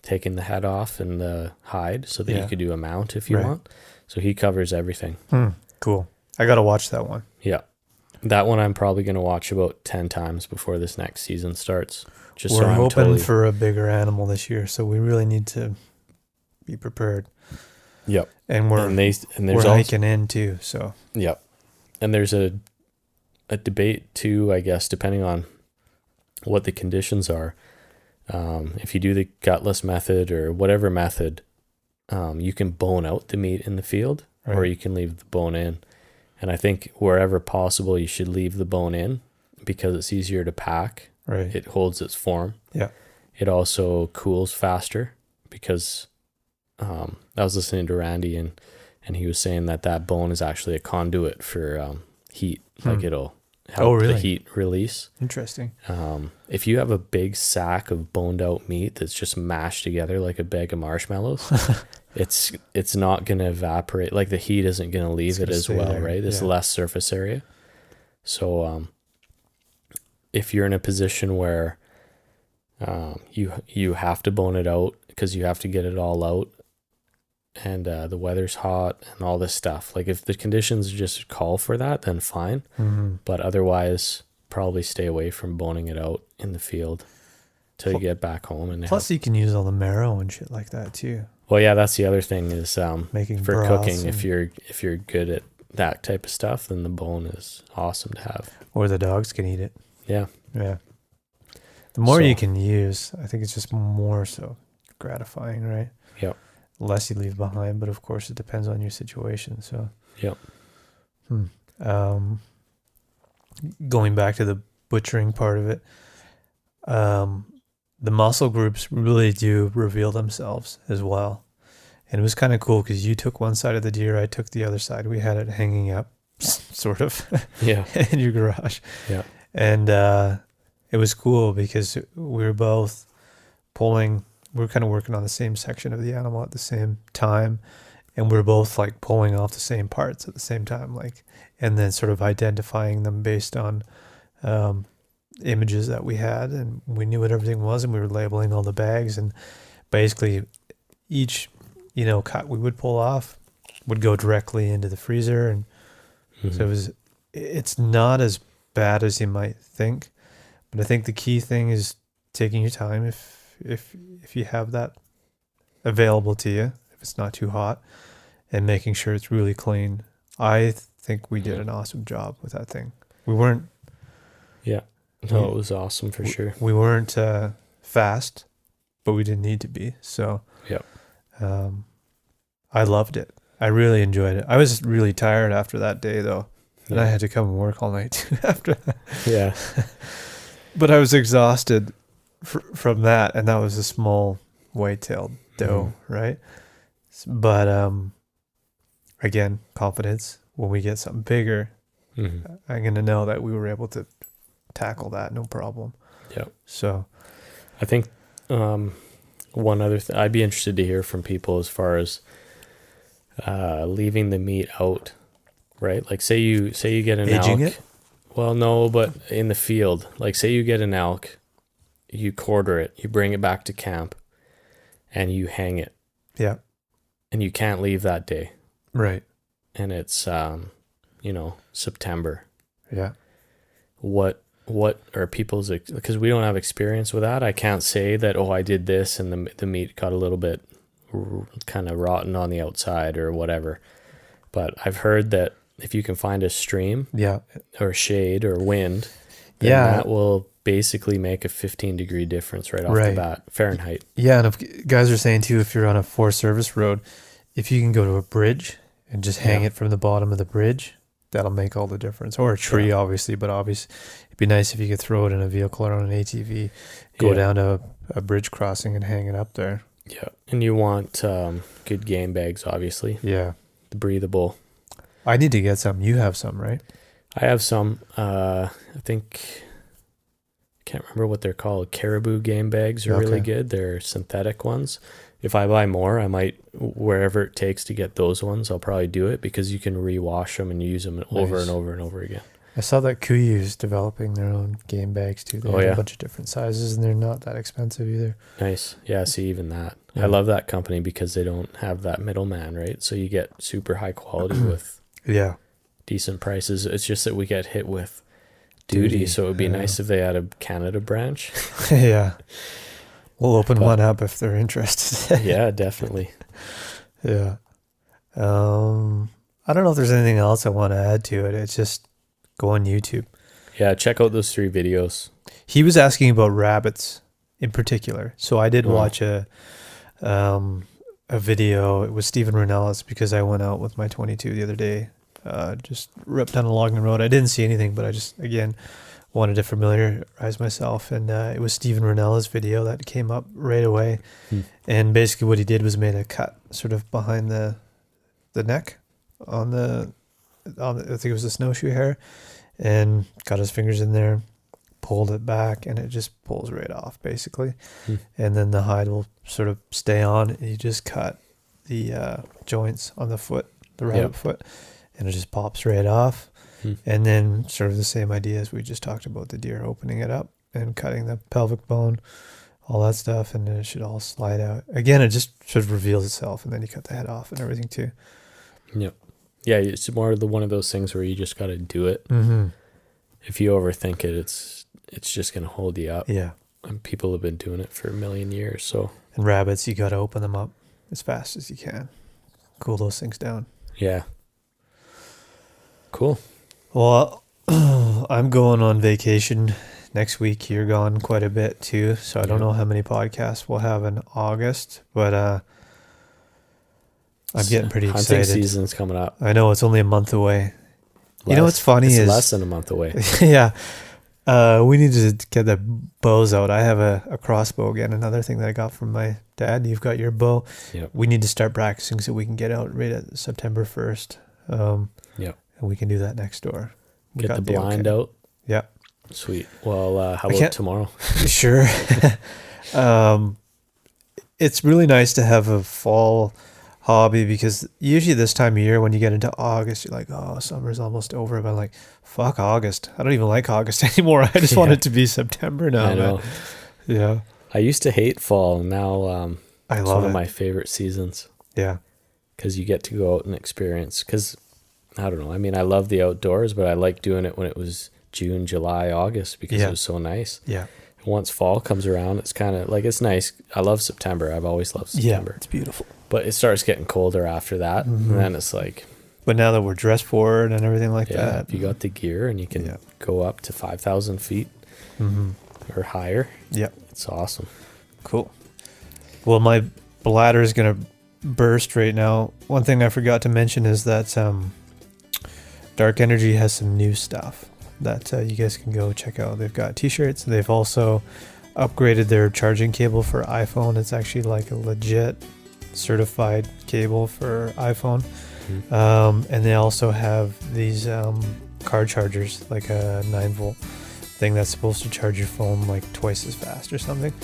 taking the head off and the hide so that you could do a mount if you want. So he covers everything. Cool. I got to watch that one. Yeah. That one I'm probably going to watch about 10 times before this next season starts. We're hoping for a bigger animal this year, so we really need to be prepared. Yep. And we're hiking in too, so. Yep. And there's a debate too, I guess, depending on what the conditions are. If you do the gutless method or whatever method, you can bone out the meat in the field, Right. or you can leave the bone in. And I think wherever possible, you should leave the bone in because it's easier to pack. Right. It holds its form. Yeah. It also cools faster because I was listening to Randy and he was saying that bone is actually a conduit for heat. Like it'll help the heat release. Interesting. If you have a big sack of boned out meat that's just mashed together like a bag of marshmallows, it's not going to evaporate. Like the heat isn't going to leave it as well, there. Right? There's less surface area. So if you're in a position where you have to bone it out because you have to get it all out, and the weather's hot and all this stuff, like if the conditions just call for that, then fine. But otherwise, probably stay away from boning it out in the field till you get back home. And plus, you can use all the marrow and shit like that too. Well, yeah, that's the other thing is making for cooking. If you're good at that type of stuff, then the bone is awesome to have. Or the dogs can eat it. Yeah. Yeah. The more you can use, I think it's just more so gratifying, right? Yep. Less you leave behind, but of course it depends on your situation. So. Yep. Going back to the butchering part of it, the muscle groups really do reveal themselves as well. And it was kind of cool because you took one side of the deer, I took the other side. We had it hanging up, sort of, in your garage. Yeah. And it was cool because we were both pulling, we were kind of working on the same section of the animal at the same time. And we were both like pulling off the same parts at the same time, like, and then sort of identifying them based on images that we had, and we knew what everything was, and we were labeling all the bags, and basically each, cut we would pull off would go directly into the freezer, and so it's not as bad as you might think, but I think the key thing is taking your time if you have that available to you, if it's not too hot, and making sure it's really clean. I think we did an awesome job with that thing. We weren't. Yeah. No, it was awesome for sure. We weren't fast, but we didn't need to be. So, yep. I loved it. I really enjoyed it. I was really tired after that day, though, and I had to come and work all night too after that. Yeah. But I was exhausted from that, and that was a small white-tailed doe, right? But again, confidence. When we get something bigger, I'm going to know that we were able to tackle that, no problem. Yeah. So I think one other thing I'd be interested to hear from people as far as leaving the meat out, right? Like say you get an aging elk. It? Well, no, but in the field, like say you get an elk, you quarter it, you bring it back to camp, and you hang it. Yeah. And you can't leave that day. Right. And it's September. Yeah. What are people's, because we don't have experience with that. I can't say that, I did this and the meat got a little bit kind of rotten on the outside or whatever. But I've heard that if you can find a stream or shade or wind, then that will basically make a 15-degree difference right off the bat, Fahrenheit. Yeah, and if guys are saying too, if you're on a Forest Service road, if you can go to a bridge and just hang it from the bottom of the bridge, that'll make all the difference. Or a tree, obviously, but obviously it'd be nice if you could throw it in a vehicle or on an ATV, go down to a bridge crossing and hang it up there. Yeah, and you want good game bags, obviously. Yeah. The breathable. I need to get some. You have some, right? I have some. I think, I can't remember what they're called. Caribou game bags are really good. They're synthetic ones. If I buy more, I might, wherever it takes to get those ones, I'll probably do it because you can rewash them and use them over and over and over again. I saw that Kuyu's developing their own game bags too. They have a bunch of different sizes and they're not that expensive either. Nice. Yeah, see, even that. Yeah. I love that company because they don't have that middleman, right? So you get super high quality with decent prices. It's just that we get hit with duty. So it would be nice if they had a Canada branch. Yeah. We'll open one up if they're interested. Yeah, definitely. Yeah. I don't know if there's anything else I want to add to it. It's just go on YouTube. Yeah, check out those 3 videos. He was asking about rabbits in particular. So I did watch a video. It was Stephen Ranellis because I went out with my 22 the other day. Just ripped down a logging road. I didn't see anything, but I just, again, wanted to familiarize myself. And it was Stephen Ranellis' video that came up right away. And basically what he did was made a cut sort of behind the neck on the I think it was the snowshoe hair, and got his fingers in there, pulled it back, and it just pulls right off basically. And then the hide will sort of stay on, and you just cut the joints on the foot, the rabbit foot, and it just pops right off. And then sort of the same idea as we just talked about the deer, opening it up and cutting the pelvic bone, all that stuff, and then it should all slide out. Again, it just sort of reveals itself, and then you cut the head off and everything too. Yep. Yeah, it's more one of those things where you just got to do it. If you overthink it, it's just going to hold you up. Yeah. And people have been doing it for a million years. So. And rabbits, you got to open them up as fast as you can. Cool those things down. Yeah. Cool. Well, I'm going on vacation next week. You're gone quite a bit too, so I don't know how many podcasts we'll have in August, but I'm getting pretty excited. Hunting season's coming up. I know, it's only a month away. You know what's funny is less than a month away. Yeah. We need to get the bows out. I have a crossbow again, another thing that I got from my dad. You've got your bow. Yep. We need to start practicing so we can get out right at September 1st. Yep. And we can do that next door. Get the blind out. Yeah. Sweet. Well, how about tomorrow? Sure. It's really nice to have a fall hobby, because usually this time of year when you get into August, you're like, oh, summer's almost over. But I'm like, fuck August. I don't even like August anymore. I just want it to be September now. I know. Man. Yeah. I used to hate fall. Now I it's love one it. of my favorite seasons. Yeah. Because you get to go out and experience. Because, I don't know. I mean, I love the outdoors, but I like doing it when it was June, July, August, because it was so nice. Yeah. Once fall comes around, it's kind of like, it's nice. I love September. I've always loved September. Yeah, it's beautiful. But it starts getting colder after that. And then it's like. But now that we're dressed for it and everything like that. If you got the gear and you can go up to 5,000 feet or higher. Yeah. It's awesome. Cool. Well, my bladder is going to burst right now. One thing I forgot to mention is that Dark Energy has some new stuff that you guys can go check out. They've got t-shirts. They've also upgraded their charging cable for iPhone. It's actually like a legit certified cable for iPhone. And they also have these car chargers, like a 9-volt thing that's supposed to charge your phone like twice as fast or something.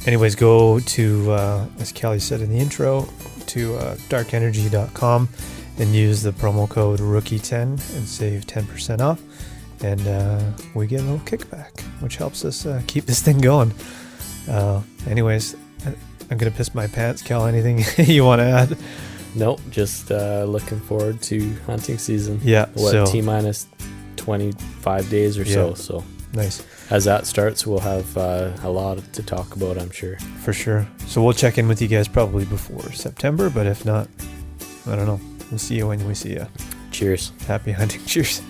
Anyways, go to, as Kelly said in the intro, to darkenergy.com and use the promo code rookie10 and save 10% off. And we get a little kickback, which helps us keep this thing going. Anyways, I'm going to piss my pants. Cal, anything you want to add? Nope, just looking forward to hunting season. Yeah. T-minus 25 days or so. So nice. As that starts, we'll have a lot to talk about, I'm sure. For sure. So we'll check in with you guys probably before September, but if not, I don't know. We'll see you when we see you. Cheers. Happy hunting. Cheers.